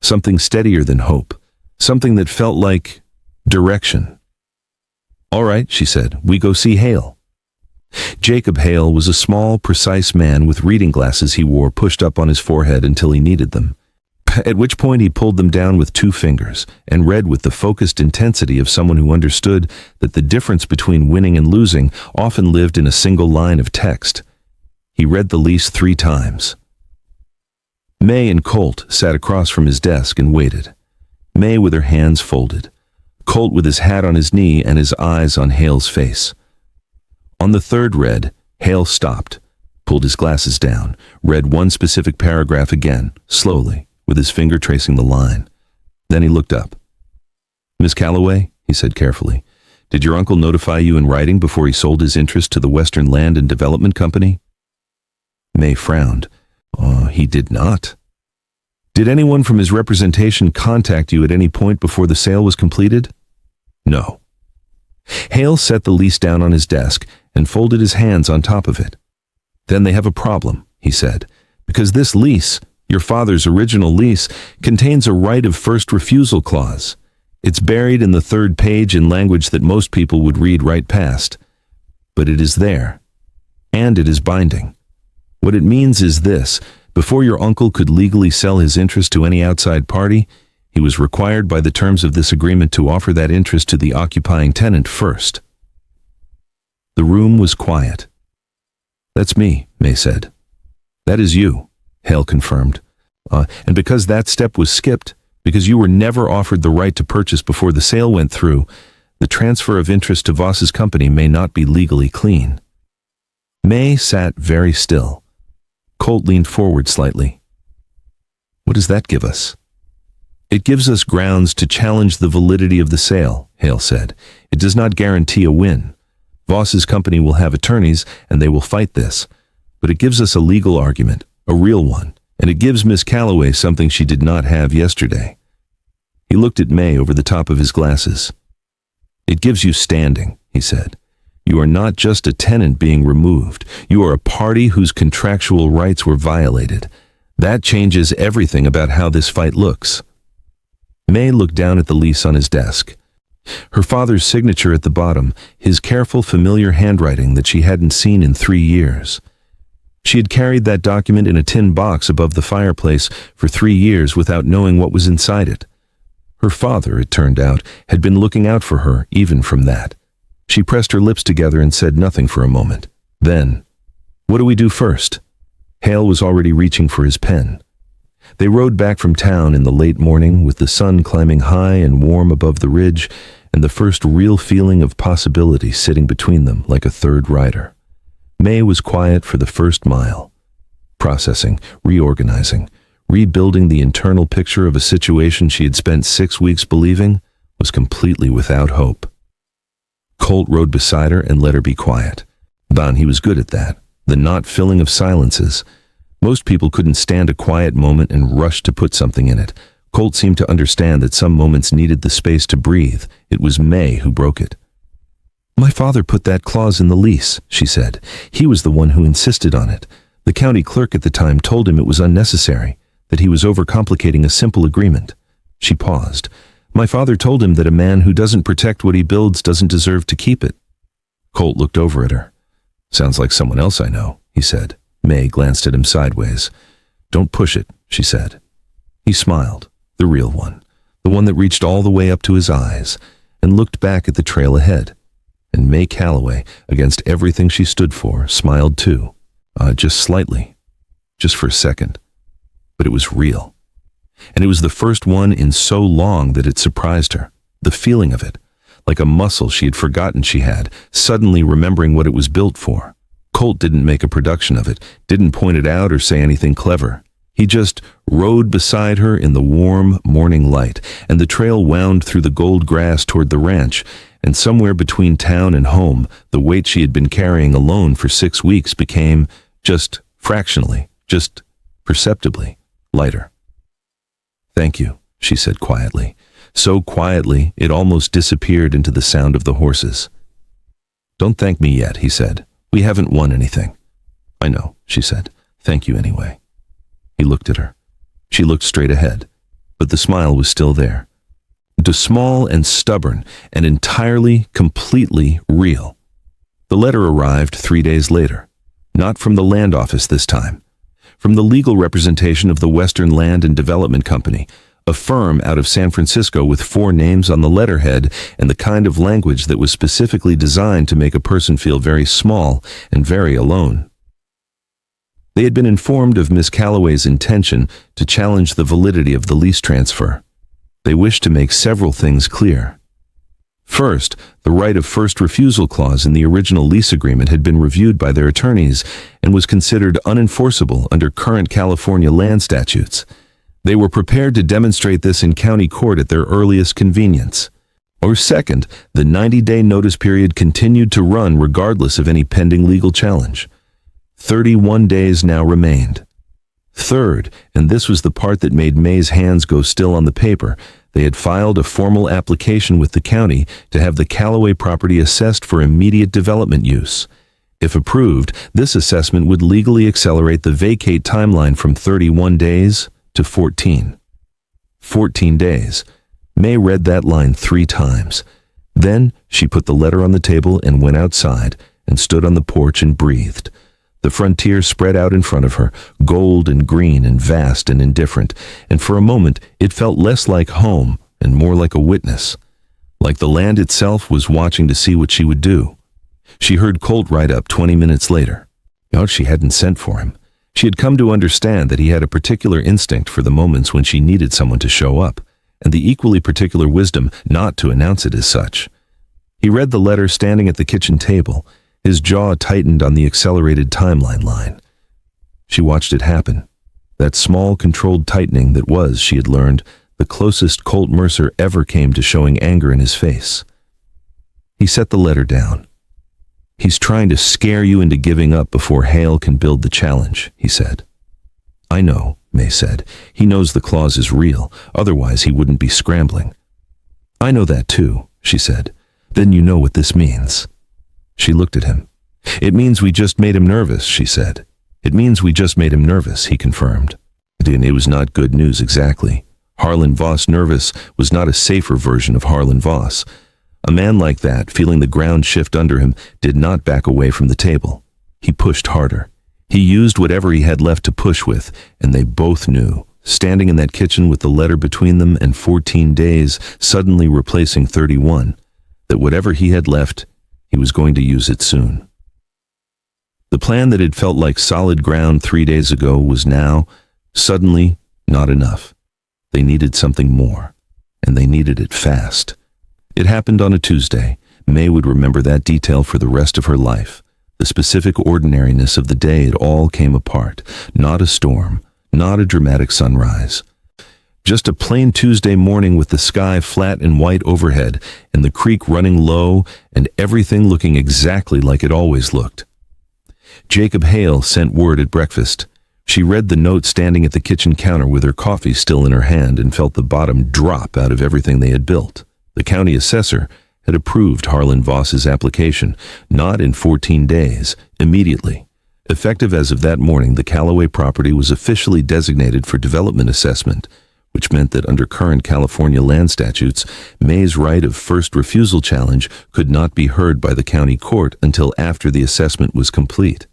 Something steadier than hope. Something that felt like direction. "All right," she said, "we go see Hale." Jacob Hale was a small, precise man with reading glasses he wore pushed up on his forehead until he needed them. At which point he pulled them down with 2 fingers and read with the focused intensity of someone who understood that the difference between winning and losing often lived in a single line of text. He read the lease 3 times. May and Colt sat across from his desk and waited. May with her hands folded. Colt with his hat on his knee and his eyes on Hale's face. On the third read, Hale stopped, pulled his glasses down, read one specific paragraph again, slowly, with his finger tracing the line. Then he looked up. "Miss Calloway," he said carefully, "did your uncle notify you in writing before he sold his interest to the Western Land and Development Company?" May frowned. He did not." "Did anyone from his representation contact you at any point before the sale was completed?" "No." Hale set the lease down on his desk and folded his hands on top of it. "Then they have a problem," he said, "because this lease, your father's original lease, contains a right of first refusal clause. It's buried in the 3rd page in language that most people would read right past. But it is there. And it is binding. What it means is this: before your uncle could legally sell his interest to any outside party, he was required by the terms of this agreement to offer that interest to the occupying tenant first." The room was quiet. "That's me," May said. "That is you," Hale confirmed. And because that step was skipped, because you were never offered the right to purchase before the sale went through, the transfer of interest to Voss's company may not be legally clean." May sat very still. Colt leaned forward slightly. "What does that give us?" "It gives us grounds to challenge the validity of the sale," Hale said. "It does not guarantee a win. Voss's company will have attorneys, and they will fight this. But it gives us a legal argument, a real one, and it gives Miss Calloway something she did not have yesterday." He looked at May over the top of his glasses. "It gives you standing," he said. "You are not just a tenant being removed. You are a party whose contractual rights were violated. That changes everything about how this fight looks." May looked down at the lease on his desk. Her father's signature at the bottom, his careful, familiar handwriting that she hadn't seen in 3 years. She had carried that document in a tin box above the fireplace for 3 years without knowing what was inside it. Her father, it turned out, had been looking out for her even from that. She pressed her lips together and said nothing for a moment. Then, "What do we do first?" Hale was already reaching for his pen. They rode back from town in the late morning with the sun climbing high and warm above the ridge and the first real feeling of possibility sitting between them like a third rider. May was quiet for the first mile, processing, reorganizing, rebuilding the internal picture of a situation she had spent 6 weeks believing was completely without hope. Colt rode beside her and let her be quiet. He was good at that, the not filling of silences. Most people couldn't stand a quiet moment and rush to put something in it. Colt seemed to understand that some moments needed the space to breathe. It was May who broke it. "My father put that clause in the lease," she said. "He was the one who insisted on it. The county clerk at the time told him it was unnecessary, that he was overcomplicating a simple agreement." She paused. "My father told him that a man who doesn't protect what he builds doesn't deserve to keep it." Colt looked over at her. "Sounds like someone else I know," he said. May glanced at him sideways. "Don't push it," she said. He smiled, the real one, the one that reached all the way up to his eyes, and looked back at the trail ahead. And May Calloway, against everything she stood for, smiled too. Just slightly. Just for a second. But it was real. And it was the first one in so long that it surprised her. The feeling of it, like a muscle she had forgotten she had, suddenly remembering what it was built for. Colt didn't make a production of it, didn't point it out or say anything clever. He just rode beside her in the warm morning light, and the trail wound through the gold grass toward the ranch, and somewhere between town and home, the weight she had been carrying alone for 6 weeks became, just fractionally, just perceptibly, lighter. "Thank you," she said quietly. So quietly, it almost disappeared into the sound of the horses. "Don't thank me yet," he said. "We haven't won anything." "I know," she said. "Thank you anyway." He looked at her. She looked straight ahead, but the smile was still there. It was small and stubborn and entirely, completely real. The letter arrived 3 days later. Not from the land office this time. From the legal representation of the Western Land and Development Company, a firm out of San Francisco with 4 names on the letterhead and the kind of language that was specifically designed to make a person feel very small and very alone. They had been informed of Miss Calloway's intention to challenge the validity of the lease transfer. They wished to make several things clear. First, the right of first refusal clause in the original lease agreement had been reviewed by their attorneys and was considered unenforceable under current California land statutes. They were prepared to demonstrate this in county court at their earliest convenience. Or second, the 90-day notice period continued to run regardless of any pending legal challenge. 31 days now remained. Third, and this was the part that made May's hands go still on the paper, they had filed a formal application with the county to have the Calloway property assessed for immediate development use. If approved, this assessment would legally accelerate the vacate timeline from 31 days to 14. 14 days. May read that line 3 times. Then she put the letter on the table and went outside and stood on the porch and breathed. The frontier spread out in front of her, gold and green and vast and indifferent, and for a moment it felt less like home and more like a witness. Like the land itself was watching to see what she would do. She heard Colt ride up 20 minutes later. No, she hadn't sent for him. She had come to understand that he had a particular instinct for the moments when she needed someone to show up, and the equally particular wisdom not to announce it as such. He read the letter standing at the kitchen table. His jaw tightened on the accelerated timeline line. She watched it happen. That small, controlled tightening that was, she had learned, the closest Colt Mercer ever came to showing anger in his face. He set the letter down. "He's trying to scare you into giving up before Hale can build the challenge," he said. "I know," May said. "He knows the clause is real, otherwise he wouldn't be scrambling." "I know that too," she said. "Then you know what this means." She looked at him. "It means we just made him nervous," she said. "It means we just made him nervous," he confirmed. It was not good news exactly. Harlan Voss nervous was not a safer version of Harlan Voss. A man like that, feeling the ground shift under him, did not back away from the table. He pushed harder. He used whatever he had left to push with, and they both knew, standing in that kitchen with the letter between them and 14 days suddenly replacing 31, that whatever he had left, he was going to use it soon. The plan that had felt like solid ground 3 days ago was now, suddenly, not enough. They needed something more, and they needed it fast. It happened on a Tuesday. May would remember that detail for the rest of her life. The specific ordinariness of the day it all came apart. Not a storm, not a dramatic sunrise. Just a plain Tuesday morning with the sky flat and white overhead and the creek running low and everything looking exactly like it always looked. Jacob Hale sent word at breakfast. She read the note standing at the kitchen counter with her coffee still in her hand and felt the bottom drop out of everything they had built. The county assessor had approved Harlan Voss's application, not in 14 days, immediately. Effective as of that morning, the Callaway property was officially designated for development assessment, which meant that under current California land statutes, May's right of first refusal challenge could not be heard by the county court until after the assessment was complete.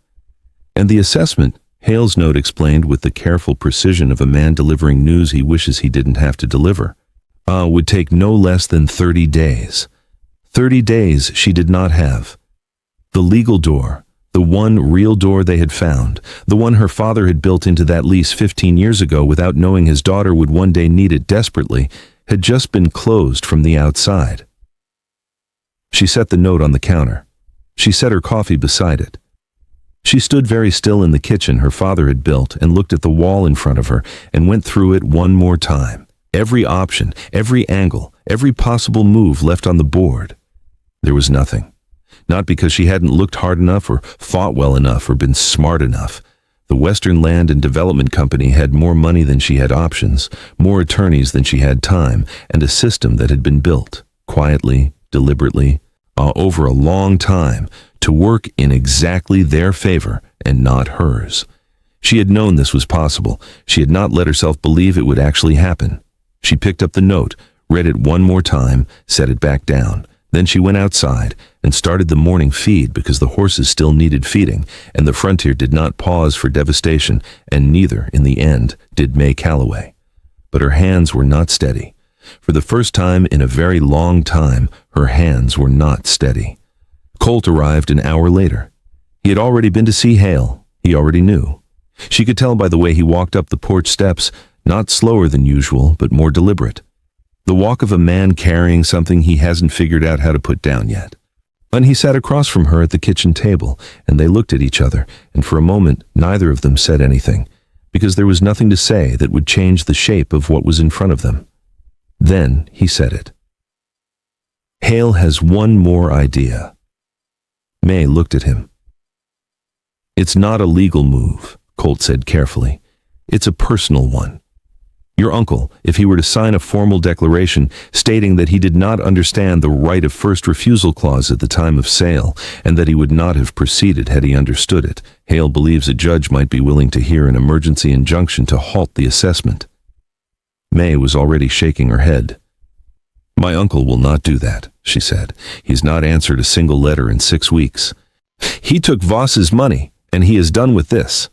And the assessment, Hale's note explained with the careful precision of a man delivering news he wishes he didn't have to deliver, would take no less than 30 days. 30 days she did not have. The legal door, the one real door they had found, the one her father had built into that lease 15 years ago without knowing his daughter would one day need it desperately, had just been closed from the outside. She set the note on the counter. She set her coffee beside it. She stood very still in the kitchen her father had built and looked at the wall in front of her and went through it one more time. Every option, every angle, every possible move left on the board. There was nothing. Not because she hadn't looked hard enough or thought well enough or been smart enough. The Western Land and Development Company had more money than she had options, more attorneys than she had time, and a system that had been built, quietly, deliberately, over a long time, to work in exactly their favor and not hers. She had known this was possible. She had not let herself believe it would actually happen. She picked up the note, read it one more time, set it back down. Then she went outside and started the morning feed because the horses still needed feeding, and the frontier did not pause for devastation, and neither, in the end, did May Callaway. But her hands were not steady. For the first time in a very long time, her hands were not steady. Colt arrived an hour later. He had already been to see Hale. He already knew. She could tell by the way he walked up the porch steps, not slower than usual, but more deliberate. The walk of a man carrying something he hasn't figured out how to put down yet. And he sat across from her at the kitchen table, and they looked at each other, and for a moment neither of them said anything, because there was nothing to say that would change the shape of what was in front of them. Then he said it. Hale has one more idea. May looked at him. It's not a legal move, Colt said carefully. It's a personal one. Your uncle, if he were to sign a formal declaration stating that he did not understand the right of first refusal clause at the time of sale, and that he would not have proceeded had he understood it, Hale believes a judge might be willing to hear an emergency injunction to halt the assessment. May was already shaking her head. My uncle will not do that, she said. He's not answered a single letter in 6 weeks. He took Voss's money, and he is done with this.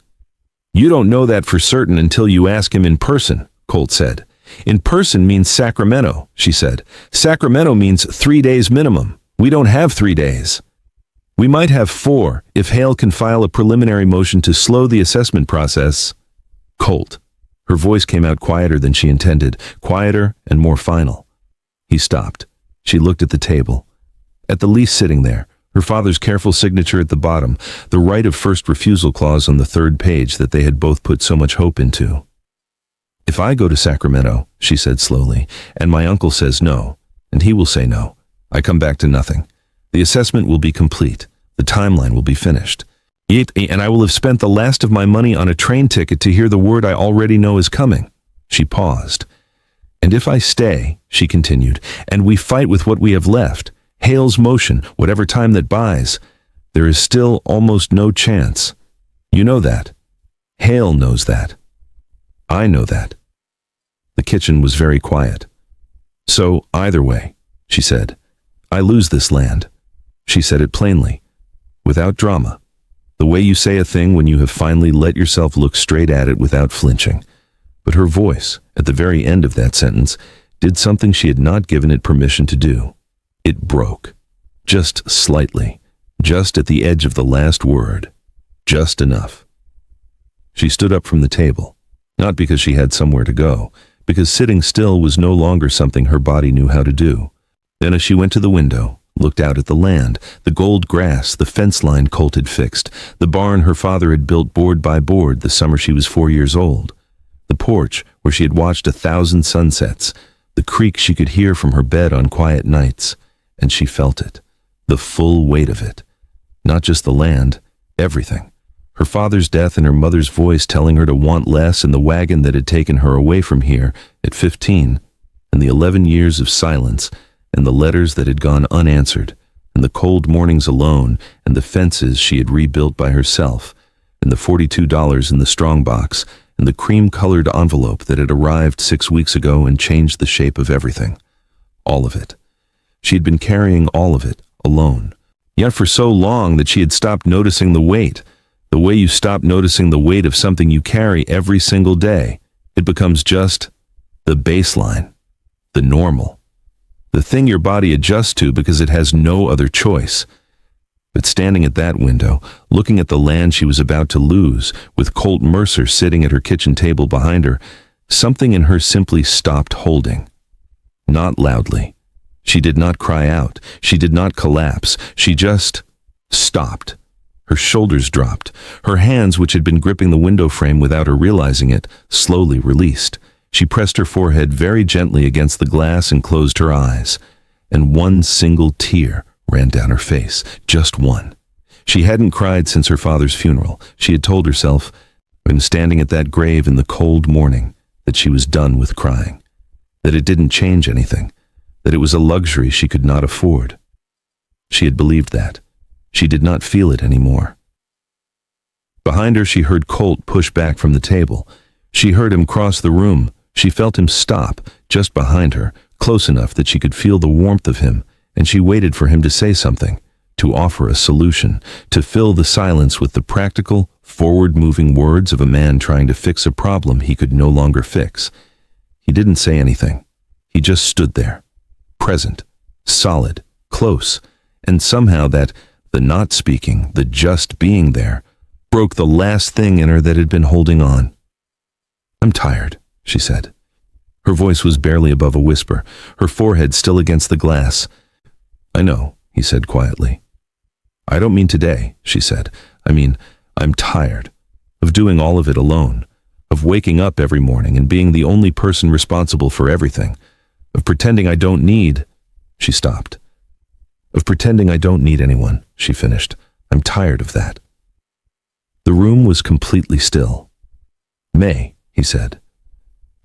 You don't know that for certain until you ask him in person, Colt said. In person means Sacramento, she said. Sacramento means 3 days minimum. We don't have 3 days. We might have 4 if Hale can file a preliminary motion to slow the assessment process. Colt. Her voice came out quieter than she intended, quieter and more final. He stopped. She looked at the table. At the lease sitting there, her father's careful signature at the bottom, the right of first refusal clause on the 3rd page that they had both put so much hope into. If I go to Sacramento, she said slowly, and my uncle says no, and he will say no, I come back to nothing. The assessment will be complete. The timeline will be finished. And I will have spent the last of my money on a train ticket to hear the word I already know is coming. She paused. And if I stay, she continued, and we fight with what we have left, Hale's motion, whatever time that buys, there is still almost no chance. You know that. Hale knows that. I know that. The kitchen was very quiet. So, either way, she said, I lose this land. She said it plainly, without drama, the way you say a thing when you have finally let yourself look straight at it without flinching. But her voice, at the very end of that sentence, did something she had not given it permission to do. It broke. Just slightly. Just at the edge of the last word. Just enough. She stood up from the table, not because she had somewhere to go, because sitting still was no longer something her body knew how to do. Then as she went to the window, looked out at the land, the gold grass, the fence line Colt had fixed, the barn her father had built board by board the summer she was 4 years old, the porch where she had watched 1,000 sunsets, the creak she could hear from her bed on quiet nights, and she felt it, the full weight of it. Not just the land, everything. Her father's death and her mother's voice telling her to want less, and the wagon that had taken her away from here at 15, and the 11 years of silence, and the letters that had gone unanswered, and the cold mornings alone, and the fences she had rebuilt by herself, and the $42 in the strongbox, and the cream-colored envelope that had arrived 6 weeks ago and changed the shape of everything. All of it. She had been carrying all of it, alone. Yet for so long that she had stopped noticing the weight. The way you stop noticing the weight of something you carry every single day. It becomes just the baseline, the normal, the thing your body adjusts to because it has no other choice. But standing at that window, looking at the land she was about to lose, with Colt Mercer sitting at her kitchen table behind her, something in her simply stopped holding. Not loudly. She did not cry out. She did not collapse. She just stopped. Her shoulders dropped. Her hands, which had been gripping the window frame without her realizing it, slowly released. She pressed her forehead very gently against the glass and closed her eyes. And one single tear ran down her face. Just one. She hadn't cried since her father's funeral. She had told herself, when standing at that grave in the cold morning, that she was done with crying. That it didn't change anything. That it was a luxury she could not afford. She had believed that. She did not feel it anymore. Behind her, she heard Colt push back from the table. She heard him cross the room. She felt him stop, just behind her, close enough that she could feel the warmth of him, and she waited for him to say something, to offer a solution, to fill the silence with the practical, forward-moving words of a man trying to fix a problem he could no longer fix. He didn't say anything. He just stood there, present, solid, close, and somehow the not speaking, the just being there, broke the last thing in her that had been holding on. "I'm tired," she said. Her voice was barely above a whisper, her forehead still against the glass. "I know," he said quietly. "I don't mean today," she said. "I mean, I'm tired of doing all of it alone, of waking up every morning and being the only person responsible for everything, of pretending I don't need—" She stopped. "Of pretending I don't need anyone," she finished. "I'm tired of that." The room was completely still. "May," he said.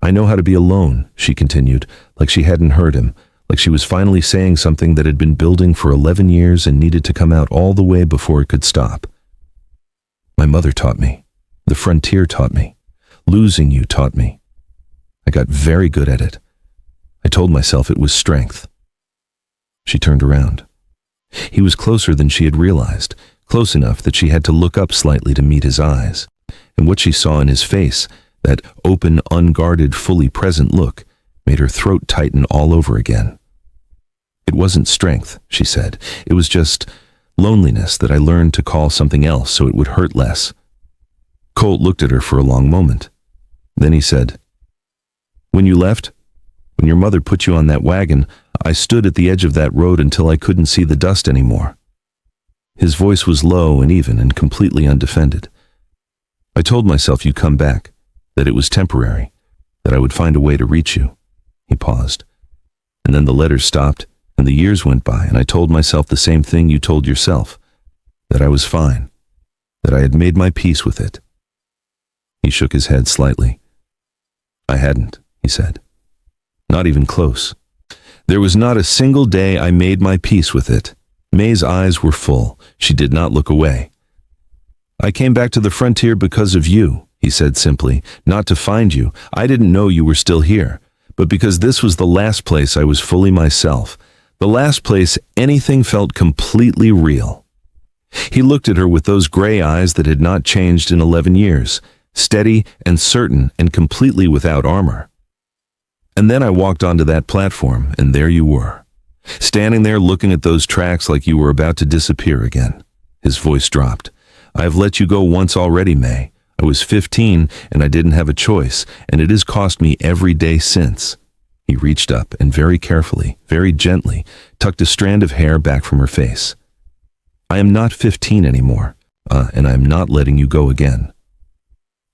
"I know how to be alone," she continued, like she hadn't heard him, like she was finally saying something that had been building for 11 years and needed to come out all the way before it could stop. "My mother taught me. The frontier taught me. Losing you taught me. I got very good at it. I told myself it was strength." She turned around. He was closer than she had realized, close enough that she had to look up slightly to meet his eyes. And what she saw in his face, that open, unguarded, fully present look, made her throat tighten all over again. "It wasn't strength," she said. "It was just loneliness that I learned to call something else so it would hurt less." Colt looked at her for a long moment. Then he said, "When you left, when your mother put you on that wagon, I stood at the edge of that road until I couldn't see the dust anymore." His voice was low and even and completely undefended. "I told myself you'd come back, that it was temporary, that I would find a way to reach you." He paused. "And then the letters stopped, and the years went by, and I told myself the same thing you told yourself, that I was fine, that I had made my peace with it." He shook his head slightly. "I hadn't," he said. "Not even close. There was not a single day I made my peace with it." May's eyes were full. She did not look away. "I came back to the frontier because of you," he said simply. "Not to find you. I didn't know you were still here. But because this was the last place I was fully myself, The last place anything felt completely real. He looked at her with those gray eyes that had not changed in 11 years, steady and certain and completely without armor. And then I walked onto that platform, and there you were, standing there looking at those tracks like you were about to disappear again. His voice dropped. I have let you go once already, May. I was 15, and I didn't have a choice, and it has cost me every day since. He reached up and very carefully, very gently, tucked a strand of hair back from her face. I am not 15 anymore, and I am not letting you go again.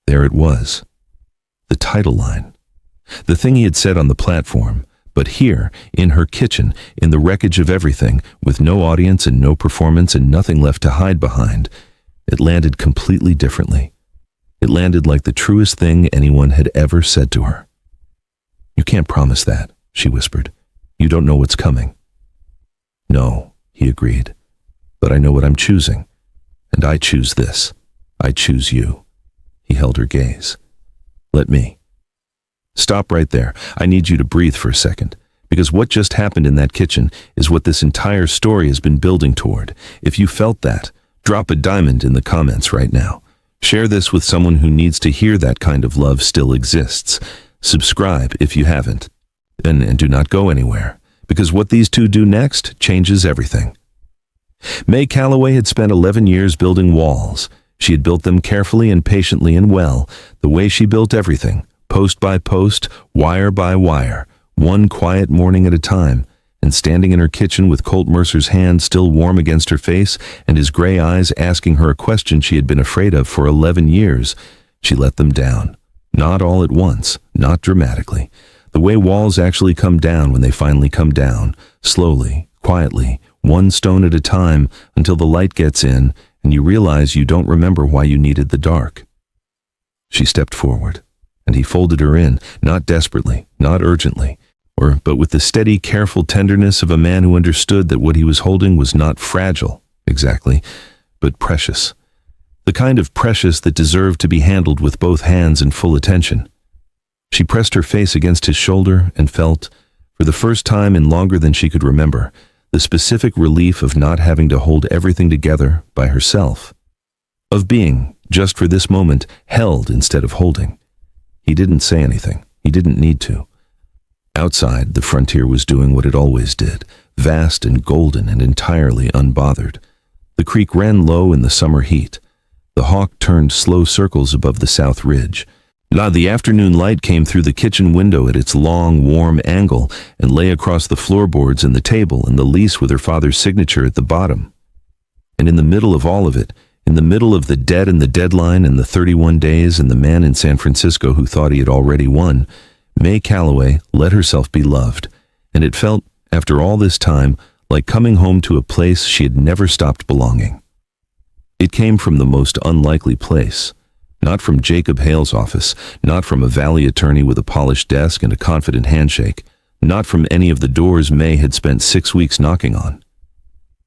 There it was. The title line. The thing he had said on the platform, but here, in her kitchen, in the wreckage of everything, with no audience and no performance and nothing left to hide behind, it landed completely differently. It landed like the truest thing anyone had ever said to her. You can't promise that, she whispered. You don't know what's coming. No, he agreed. But I know what I'm choosing. And I choose this. I choose you. He held her gaze. Let me. Stop right there. I need you to breathe for a second. Because what just happened in that kitchen is what this entire story has been building toward. If you felt that, drop a diamond in the comments right now. Share this with someone who needs to hear that kind of love still exists. Subscribe if you haven't. And do not go anywhere, because what these two do next changes everything. May Calloway had spent 11 years building walls. She had built them carefully and patiently and well, the way she built everything, post by post, wire by wire, one quiet morning at a time, and standing in her kitchen with Colt Mercer's hand still warm against her face and his gray eyes asking her a question she had been afraid of for 11 years, she let them down. Not all at once, not dramatically. The way walls actually come down when they finally come down, slowly, quietly, one stone at a time, until the light gets in and you realize you don't remember why you needed the dark. She stepped forward, and he folded her in, not desperately, not urgently, but with the steady, careful tenderness of a man who understood that what he was holding was not fragile, exactly, but precious. The kind of precious that deserved to be handled with both hands and full attention. She pressed her face against his shoulder and felt, for the first time in longer than she could remember, the specific relief of not having to hold everything together by herself. Of being, just for this moment, held instead of holding. He didn't say anything. He didn't need to. Outside, the frontier was doing what it always did, vast and golden and entirely unbothered. The creek ran low in the summer heat. The hawk turned slow circles above the south ridge. The afternoon light came through the kitchen window at its long, warm angle and lay across the floorboards and the table and the lease with her father's signature at the bottom. And in the middle of all of it, in the middle of the debt and the deadline and the 31 days and the man in San Francisco who thought he had already won, May Calloway let herself be loved, and it felt, after all this time, like coming home to a place she had never stopped belonging. It came from the most unlikely place. Not from Jacob Hale's office, not from a Valley attorney with a polished desk and a confident handshake, not from any of the doors May had spent 6 weeks knocking on.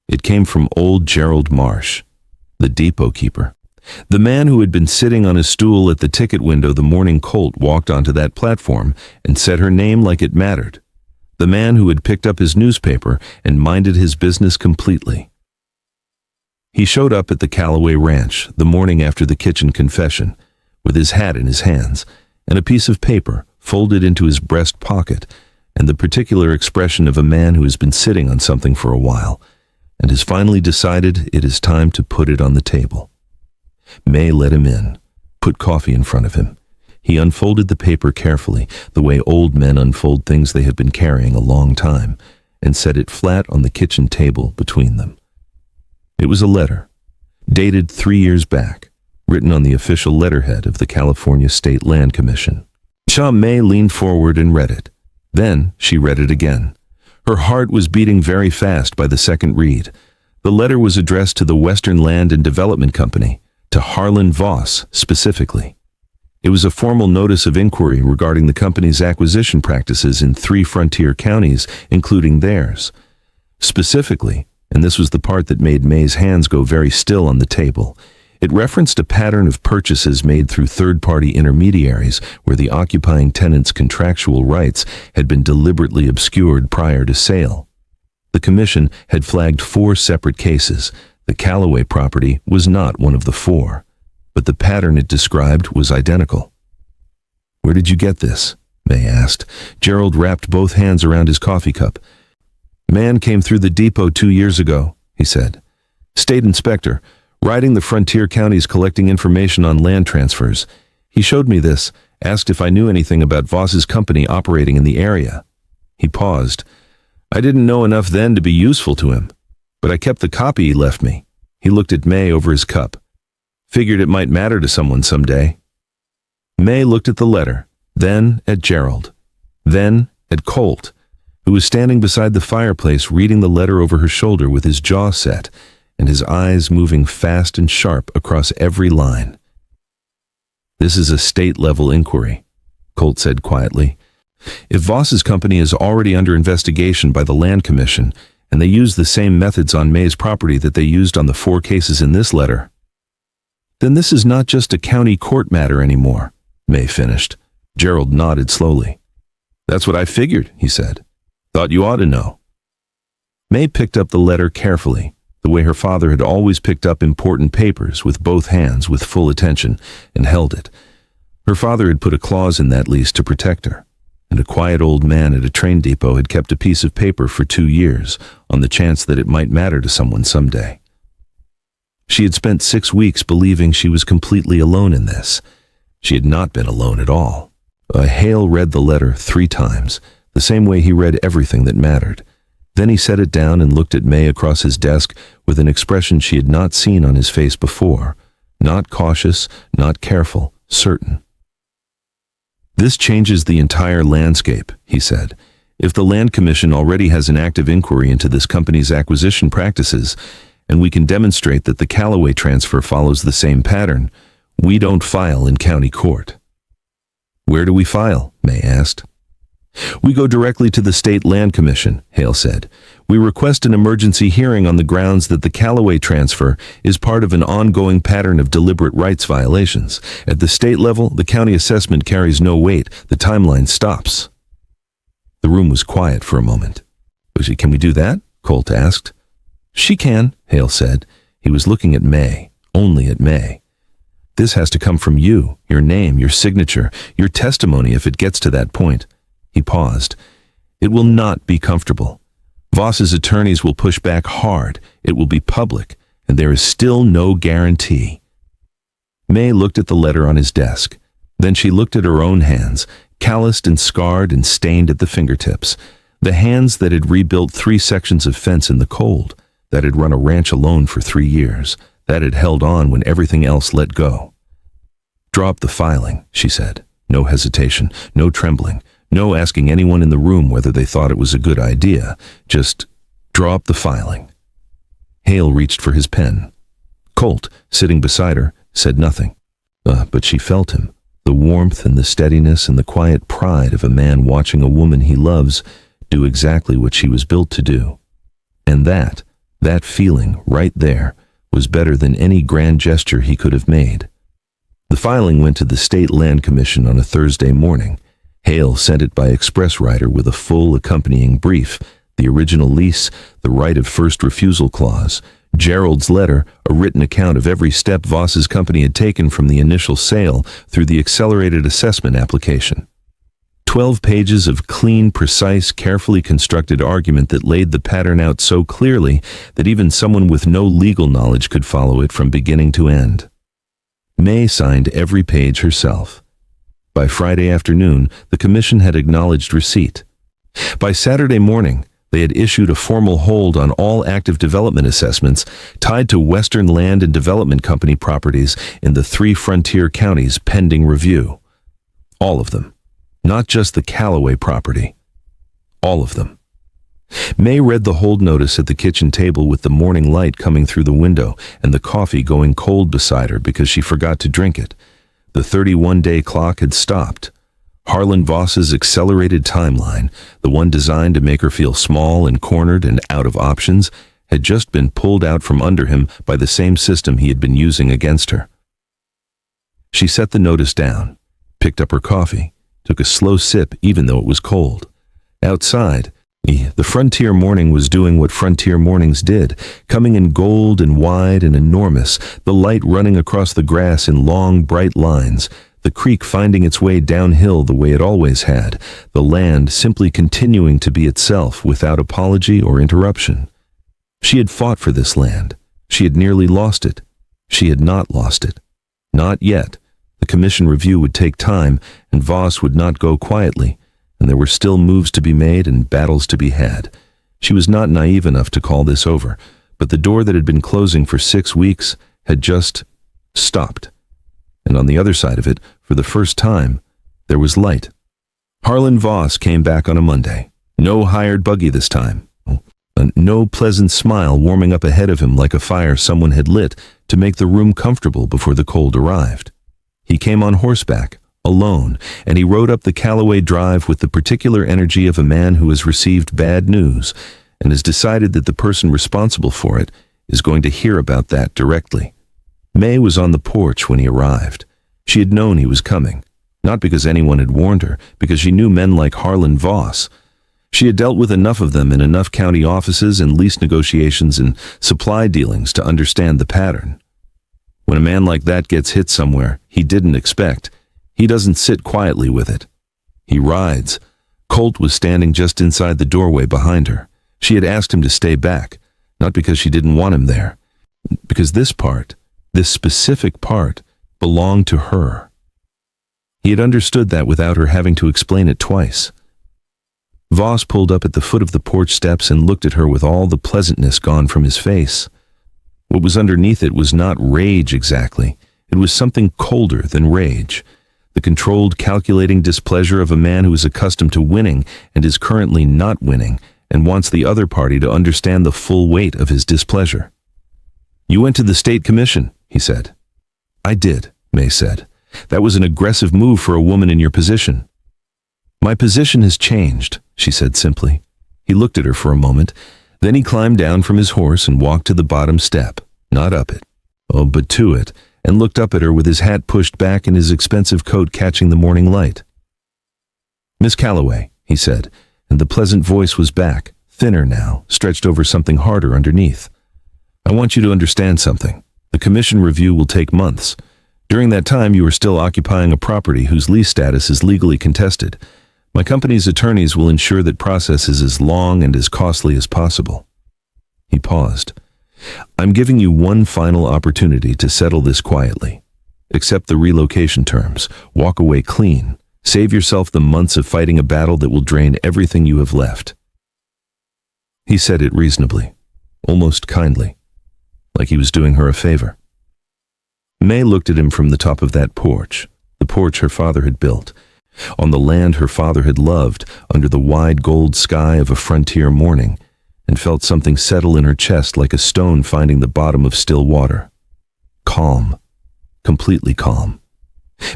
It came from old Gerald Marsh, the depot keeper, the man who had been sitting on a stool at the ticket window the morning Colt walked onto that platform and said her name like it mattered, the man who had picked up his newspaper and minded his business completely. He showed up at the Calloway Ranch the morning after the kitchen confession, with his hat in his hands, and a piece of paper folded into his breast pocket, and the particular expression of a man who has been sitting on something for a while, and has finally decided it is time to put it on the table. May let him in, put coffee in front of him. He unfolded the paper carefully, the way old men unfold things they have been carrying a long time, and set it flat on the kitchen table between them. It was a letter, dated 3 years back, written on the official letterhead of the California State Land Commission. May leaned forward and read it. Then she read it again. Her heart was beating very fast by the second read. The letter was addressed to the Western Land and Development Company, to Harlan Voss specifically. It was a formal notice of inquiry regarding the company's acquisition practices in 3 frontier counties, including theirs. Specifically, and this was the part that made May's hands go very still on the table, it referenced a pattern of purchases made through third-party intermediaries where the occupying tenant's contractual rights had been deliberately obscured prior to sale. The commission had flagged 4 separate cases. The Calloway property was not one of the 4, but the pattern it described was identical. "Where did you get this?" May asked. Gerald wrapped both hands around his coffee cup. "Man came through the depot 2 years ago," he said. "State inspector, riding the frontier counties collecting information on land transfers. He showed me this, asked if I knew anything about Voss's company operating in the area." He paused. "I didn't know enough then to be useful to him, but I kept the copy he left me." He looked at May over his cup. "Figured it might matter to someone someday." May looked at the letter, then at Gerald, then at Colt, who was standing beside the fireplace reading the letter over her shoulder with his jaw set and his eyes moving fast and sharp across every line. "This is a state-level inquiry," Colt said quietly. "If Voss's company is already under investigation by the Land Commission, and they use the same methods on May's property that they used on the 4 cases in this letter, then this is not just a county court matter anymore," May finished. Gerald nodded slowly. "That's what I figured," he said. "Thought you ought to know." May picked up the letter carefully, the way her father had always picked up important papers, with both hands, with full attention, and held it. Her father had put a clause in that lease to protect her, and a quiet old man at a train depot had kept a piece of paper for 2 years, on the chance that it might matter to someone someday. She had spent 6 weeks believing she was completely alone in this. She had not been alone at all. Hale read the letter 3 times, the same way he read everything that mattered. Then he set it down and looked at May across his desk with an expression she had not seen on his face before. Not cautious, not careful, certain. "This changes the entire landscape," he said. "If the Land Commission already has an active inquiry into this company's acquisition practices, and we can demonstrate that the Calloway transfer follows the same pattern, we don't file in county court." "Where do we file?" May asked. "We go directly to the State Land Commission," Hale said. "We request an emergency hearing on the grounds that the Calloway transfer is part of an ongoing pattern of deliberate rights violations. At the state level, the county assessment carries no weight. The timeline stops." The room was quiet for a moment. "Can we do that?" Colt asked. "She can," Hale said. He was looking at May, only at May. "This has to come from you, your name, your signature, your testimony if it gets to that point." He paused. "It will not be comfortable. Voss's attorneys will push back hard. It will be public, and there is still no guarantee." May looked at the letter on his desk. Then she looked at her own hands, calloused and scarred and stained at the fingertips. The hands that had rebuilt 3 sections of fence in the cold, that had run a ranch alone for 3 years, that had held on when everything else let go. "Drop the filing," she said. No hesitation, no trembling. No asking anyone in the room whether they thought it was a good idea. Just drop the filing. Hale reached for his pen. Colt, sitting beside her, said nothing. But she felt him, the warmth and the steadiness and the quiet pride of a man watching a woman he loves do exactly what she was built to do. And that feeling right there was better than any grand gesture he could have made. The filing went to the State Land Commission on a Thursday morning. Hale sent it by express rider with a full accompanying brief, the original lease, the right of first refusal clause, Gerald's letter, a written account of every step Voss's company had taken from the initial sale through the accelerated assessment application. 12 pages of clean, precise, carefully constructed argument that laid the pattern out so clearly that even someone with no legal knowledge could follow it from beginning to end. May signed every page herself. By Friday afternoon, the commission had acknowledged receipt. By Saturday morning, they had issued a formal hold on all active development assessments tied to Western Land and Development Company properties in the 3 frontier counties pending review. All of them. Not just the Calloway property. All of them. May read the hold notice at the kitchen table with the morning light coming through the window and the coffee going cold beside her because she forgot to drink it. The 31-day clock had stopped. Harlan Voss's accelerated timeline, the one designed to make her feel small and cornered and out of options, had just been pulled out from under him by the same system he had been using against her. She set the notice down, picked up her coffee, took a slow sip even though it was cold. Outside, The frontier morning was doing what frontier mornings did, coming in gold and wide and enormous, the light running across the grass in long, bright lines, the creek finding its way downhill the way it always had, the land simply continuing to be itself without apology or interruption. She had fought for this land. She had nearly lost it. She had not lost it. Not yet. The commission review would take time, and Voss would not go quietly, and there were still moves to be made and battles to be had. She was not naive enough to call this over, but the door that had been closing for 6 weeks had just stopped. And on the other side of it, for the first time, there was light. Harlan Voss came back on a Monday. No hired buggy this time. No pleasant smile warming up ahead of him like a fire someone had lit to make the room comfortable before the cold arrived. He came on horseback, alone, and he rode up the Callaway Drive with the particular energy of a man who has received bad news and has decided that the person responsible for it is going to hear about that directly. May was on the porch when he arrived. She had known he was coming, not because anyone had warned her, because she knew men like Harlan Voss. She had dealt with enough of them in enough county offices and lease negotiations and supply dealings to understand the pattern. When a man like that gets hit somewhere he didn't expect, he doesn't sit quietly with it. He rides. Colt was standing just inside the doorway behind her. She had asked him to stay back, not because she didn't want him there, because this part, this specific part, belonged to her. He had understood that without her having to explain it twice. Voss pulled up at the foot of the porch steps and looked at her with all the pleasantness gone from his face. What was underneath it was not rage exactly. It was something colder than rage. The controlled, calculating displeasure of a man who is accustomed to winning and is currently not winning and wants the other party to understand the full weight of his displeasure. "You went to the state commission," he said. "I did," May said. "That was an aggressive move for a woman in your position." "My position has changed," she said simply. He looked at her for a moment. Then he climbed down from his horse and walked to the bottom step, not up it, but to it, and looked up at her with his hat pushed back and his expensive coat catching the morning light. "Miss Callaway," he said, and the pleasant voice was back, thinner now, stretched over something harder underneath. "I want you to understand something. The commission review will take months. During that time you are still occupying a property whose lease status is legally contested. My company's attorneys will ensure that process is as long and as costly as possible." He paused. "I'm giving you one final opportunity to settle this quietly. Accept the relocation terms. Walk away clean. Save yourself the months of fighting a battle that will drain everything you have left." He said it reasonably, almost kindly, like he was doing her a favor. May looked at him from the top of that porch, the porch her father had built, on the land her father had loved, under the wide gold sky of a frontier morning, and felt something settle in her chest like a stone finding the bottom of still water. Calm. Completely calm.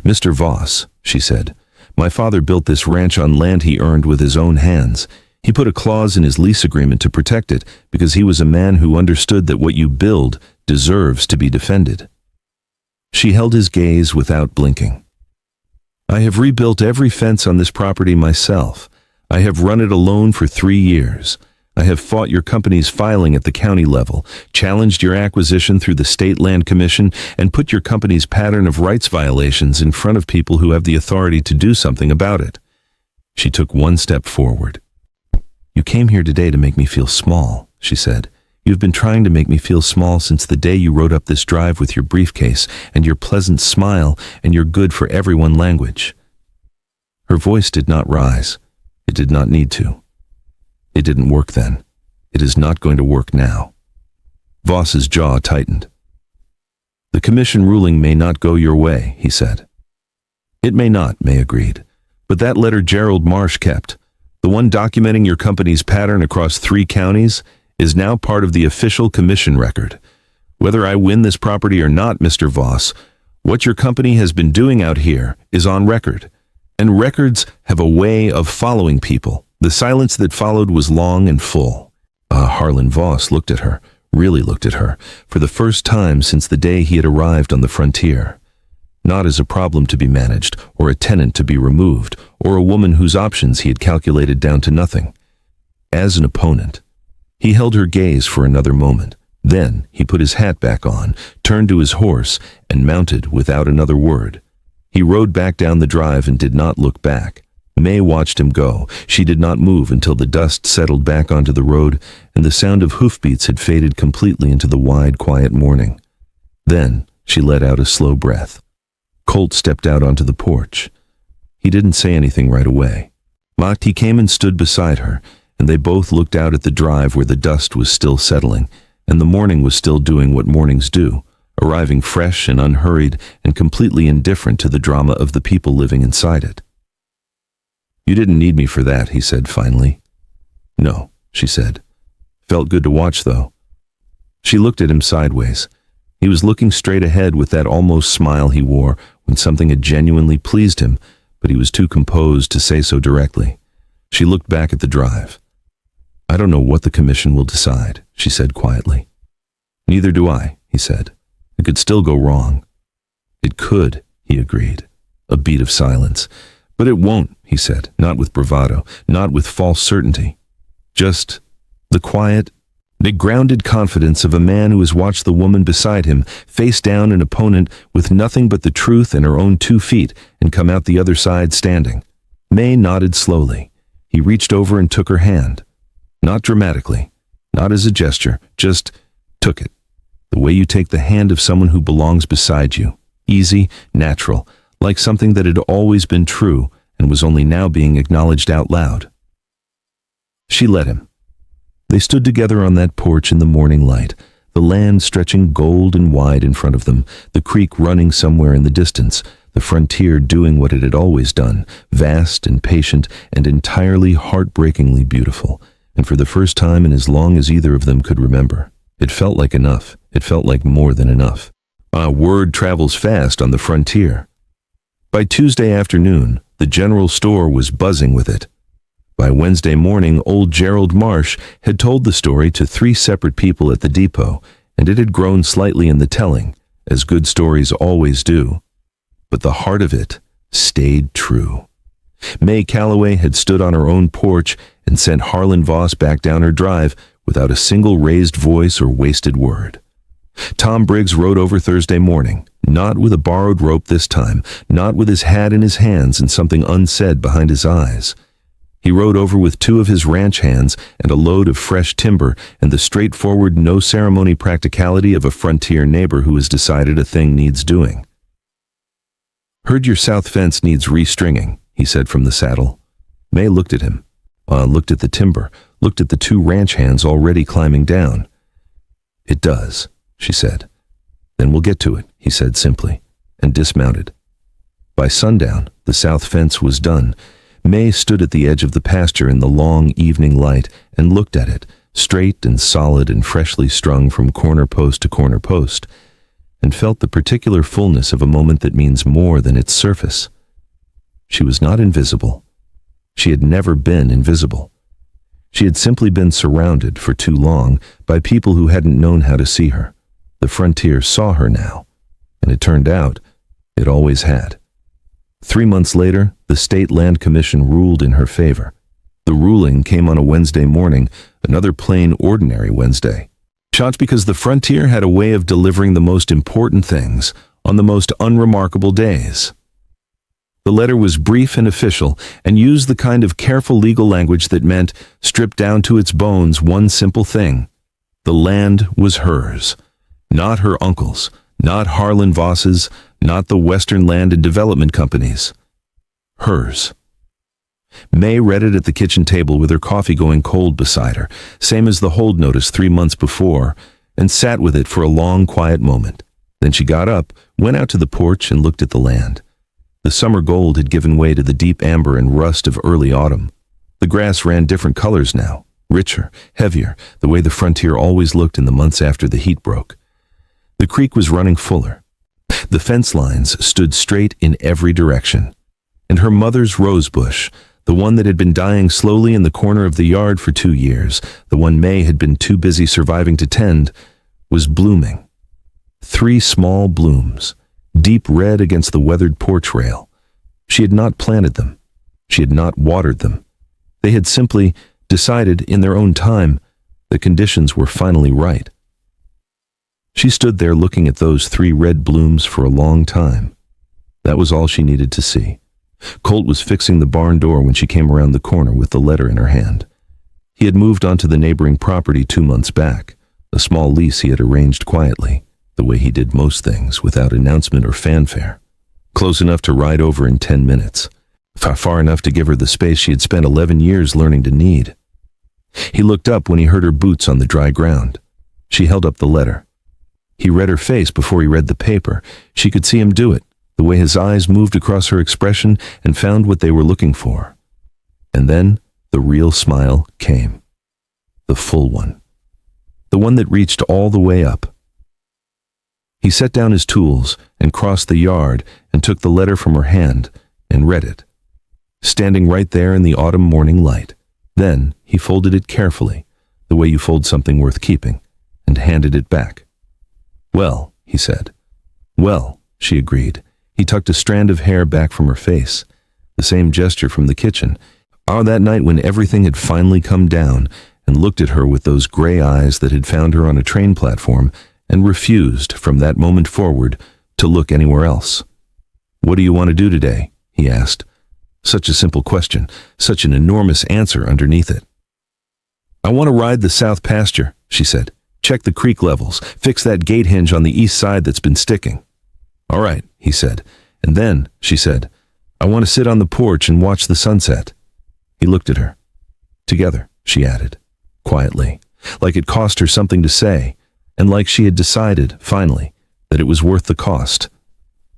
"Mr. Voss," she said, "my father built this ranch on land he earned with his own hands. He put a clause in his lease agreement to protect it because he was a man who understood that what you build deserves to be defended." She held his gaze without blinking. "I have rebuilt every fence on this property myself. I have run it alone for 3 years. I have fought your company's filing at the county level, challenged your acquisition through the State Land Commission, and put your company's pattern of rights violations in front of people who have the authority to do something about it." She took one step forward. "You came here today to make me feel small," she said. "You've been trying to make me feel small since the day you rode up this drive with your briefcase and your pleasant smile and your good-for-everyone language." Her voice did not rise. It did not need to. It didn't work then. It is not going to work now. Voss's jaw tightened. "The commission ruling may not go your way," he said. "It may not," May agreed. "But that letter Gerald Marsh kept, the one documenting your company's pattern across 3 counties, is now part of the official commission record. Whether I win this property or not, Mr. Voss, what your company has been doing out here is on record. And records have a way of following people. The silence that followed was long and full." Harlan Voss looked at her, really looked at her, for the first time since the day he had arrived on the frontier. Not as a problem to be managed, or a tenant to be removed, or a woman whose options he had calculated down to nothing. as an opponent. He held her gaze for another moment. Then he put his hat back on, turned to his horse, and mounted without another word. He rode back down the drive and did not look back. May watched him go. She did not move until the dust settled back onto the road and the sound of hoofbeats had faded completely into the wide, quiet morning. Then she let out a slow breath. Colt stepped out onto the porch. He didn't say anything right away. He came and stood beside her, and they both looked out at the drive where the dust was still settling, and the morning was still doing what mornings do, arriving fresh and unhurried and completely indifferent to the drama of the people living inside it. "You didn't need me for that," he said finally. "No," she said. "Felt good to watch, though." She looked at him sideways. He was looking straight ahead with that almost smile he wore when something had genuinely pleased him, but he was too composed to say so directly. She looked back at the drive. "I don't know what the commission will decide," she said quietly. "Neither do I," he said. "It could still go wrong." "It could," he agreed. A beat of silence. "But it won't," he said, not with bravado, not with false certainty. Just the quiet, the grounded confidence of a man who has watched the woman beside him face down an opponent with nothing but the truth and her own 2 feet and come out the other side standing. May nodded slowly. He reached over and took her hand. Not dramatically, not as a gesture, just took it. The way you take the hand of someone who belongs beside you. Easy, natural, like something that had always been true and was only now being acknowledged out loud. She let him. They stood together on that porch in the morning light, the land stretching gold and wide in front of them, the creek running somewhere in the distance, the frontier doing what it had always done, vast and patient and entirely heartbreakingly beautiful, and for the first time in as long as either of them could remember. It felt like enough. It felt like more than enough. Word travels fast on the frontier. By Tuesday afternoon, the general store was buzzing with it. By Wednesday morning, old Gerald Marsh had told the story to 3 separate people at the depot, and it had grown slightly in the telling, as good stories always do. But the heart of it stayed true. May Calloway had stood on her own porch and sent Harlan Voss back down her drive without a single raised voice or wasted word. Tom Briggs rode over Thursday morning, not with a borrowed rope this time, not with his hat in his hands and something unsaid behind his eyes. He rode over with 2 of his ranch hands and a load of fresh timber and the straightforward, no-ceremony practicality of a frontier neighbor who has decided a thing needs doing. "Heard your south fence needs restringing," he said from the saddle. May looked at him, looked at the timber, looked at the 2 ranch hands already climbing down. "It does," she said. "Then we'll get to it," he said simply, and dismounted. By sundown, the south fence was done. May stood at the edge of the pasture in the long evening light and looked at it, straight and solid and freshly strung from corner post to corner post, and felt the particular fullness of a moment that means more than its surface. She was not invisible. She had never been invisible. She had simply been surrounded for too long by people who hadn't known how to see her. The frontier saw her now, and it turned out it always had. 3 months later, the State Land Commission ruled in her favor. The ruling came on a Wednesday morning, another plain, ordinary Wednesday. Shocked because the frontier had a way of delivering the most important things on the most unremarkable days. The letter was brief and official and used the kind of careful legal language that meant, stripped down to its bones, one simple thing. The land was hers. Not her uncle's, not Harlan Voss's, not the Western Land and Development Company's. Hers. May read it at the kitchen table with her coffee going cold beside her, same as the hold notice 3 months before, and sat with it for a long, quiet moment. Then she got up, went out to the porch, and looked at the land. The summer gold had given way to the deep amber and rust of early autumn. The grass ran different colors now, richer, heavier, the way the frontier always looked in the months after the heat broke. The creek was running fuller. The fence lines stood straight in every direction. And her mother's rose bush, the one that had been dying slowly in the corner of the yard for 2 years, the one May had been too busy surviving to tend, was blooming. 3 small blooms, deep red against the weathered porch rail. She had not planted them. She had not watered them. They had simply decided in their own time the conditions were finally right. She stood there looking at those 3 red blooms for a long time. That was all she needed to see. Colt was fixing the barn door when she came around the corner with the letter in her hand. He had moved onto the neighboring property 2 months back, a small lease he had arranged quietly, the way he did most things, without announcement or fanfare. Close enough to ride over in 10 minutes. Far enough to give her the space she had spent 11 years learning to need. He looked up when he heard her boots on the dry ground. She held up the letter. He read her face before he read the paper. She could see him do it, the way his eyes moved across her expression and found what they were looking for. And then the real smile came. The full one. The one that reached all the way up. He set down his tools and crossed the yard and took the letter from her hand and read it, standing right there in the autumn morning light. Then he folded it carefully, the way you fold something worth keeping, and handed it back. "Well," he said. "Well," she agreed. He tucked a strand of hair back from her face, the same gesture from the kitchen. That night when everything had finally come down, and looked at her with those gray eyes that had found her on a train platform and refused, from that moment forward, to look anywhere else. "What do you want to do today?" he asked. Such a simple question, such an enormous answer underneath it. "I want to ride the south pasture," she said. "Check the creek levels, fix that gate hinge on the east side that's been sticking." "All right," he said. "And then," she said, "I want to sit on the porch and watch the sunset." He looked at her. "Together," she added, quietly, like it cost her something to say, and like she had decided, finally, that it was worth the cost.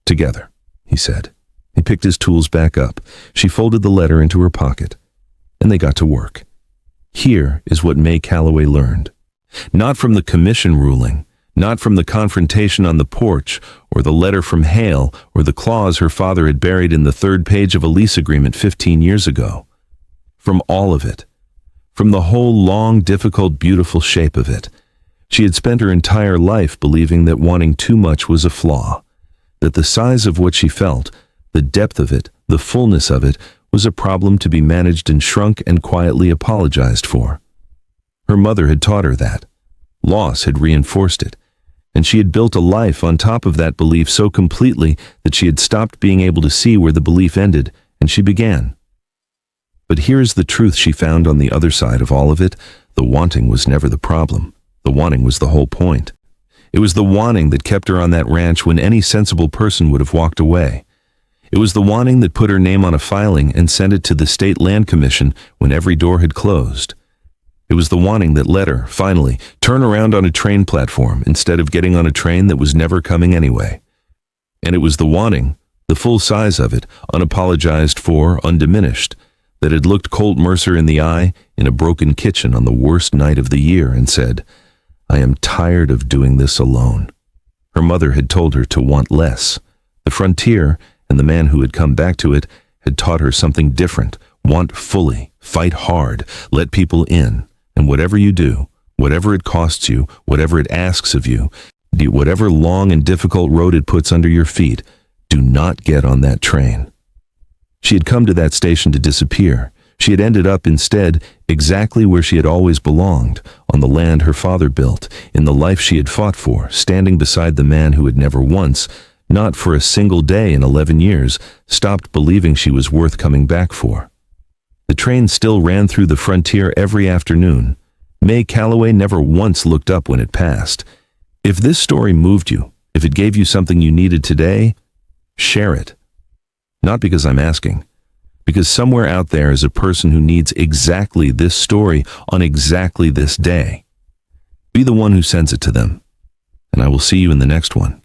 "Together," he said. He picked his tools back up. She folded the letter into her pocket, and they got to work. Here is what May Calloway learned. Not from the commission ruling, not from the confrontation on the porch, or the letter from Hale, or the clause her father had buried in the 3rd page of a lease agreement 15 years ago. From all of it. From the whole long, difficult, beautiful shape of it. She had spent her entire life believing that wanting too much was a flaw, that the size of what she felt, the depth of it, the fullness of it, was a problem to be managed and shrunk and quietly apologized for. Her mother had taught her that. Loss had reinforced it, and she had built a life on top of that belief so completely that she had stopped being able to see where the belief ended, and she began. But here's the truth she found on the other side of all of it. The wanting was never the problem. The wanting was the whole point. It was the wanting that kept her on that ranch when any sensible person would have walked away. It was the wanting that put her name on a filing and sent it to the State Land Commission when every door had closed. It was the wanting that let her, finally, turn around on a train platform instead of getting on a train that was never coming anyway. And it was the wanting, the full size of it, unapologized for, undiminished, that had looked Colt Mercer in the eye in a broken kitchen on the worst night of the year and said, "I am tired of doing this alone." Her mother had told her to want less. The frontier, and the man who had come back to it, had taught her something different. Want fully, fight hard, let people in, and whatever you do, whatever it costs you, whatever it asks of you, whatever long and difficult road it puts under your feet, do not get on that train. She had come to that station to disappear. She had ended up instead exactly where she had always belonged, on the land her father built, in the life she had fought for, standing beside the man who had never once, not for a single day in 11 years, stopped believing she was worth coming back for. The train still ran through the frontier every afternoon. May Calloway never once looked up when it passed. If this story moved you, if it gave you something you needed today, share it. Not because I'm asking, because somewhere out there is a person who needs exactly this story on exactly this day. Be the one who sends it to them, and I will see you in the next one.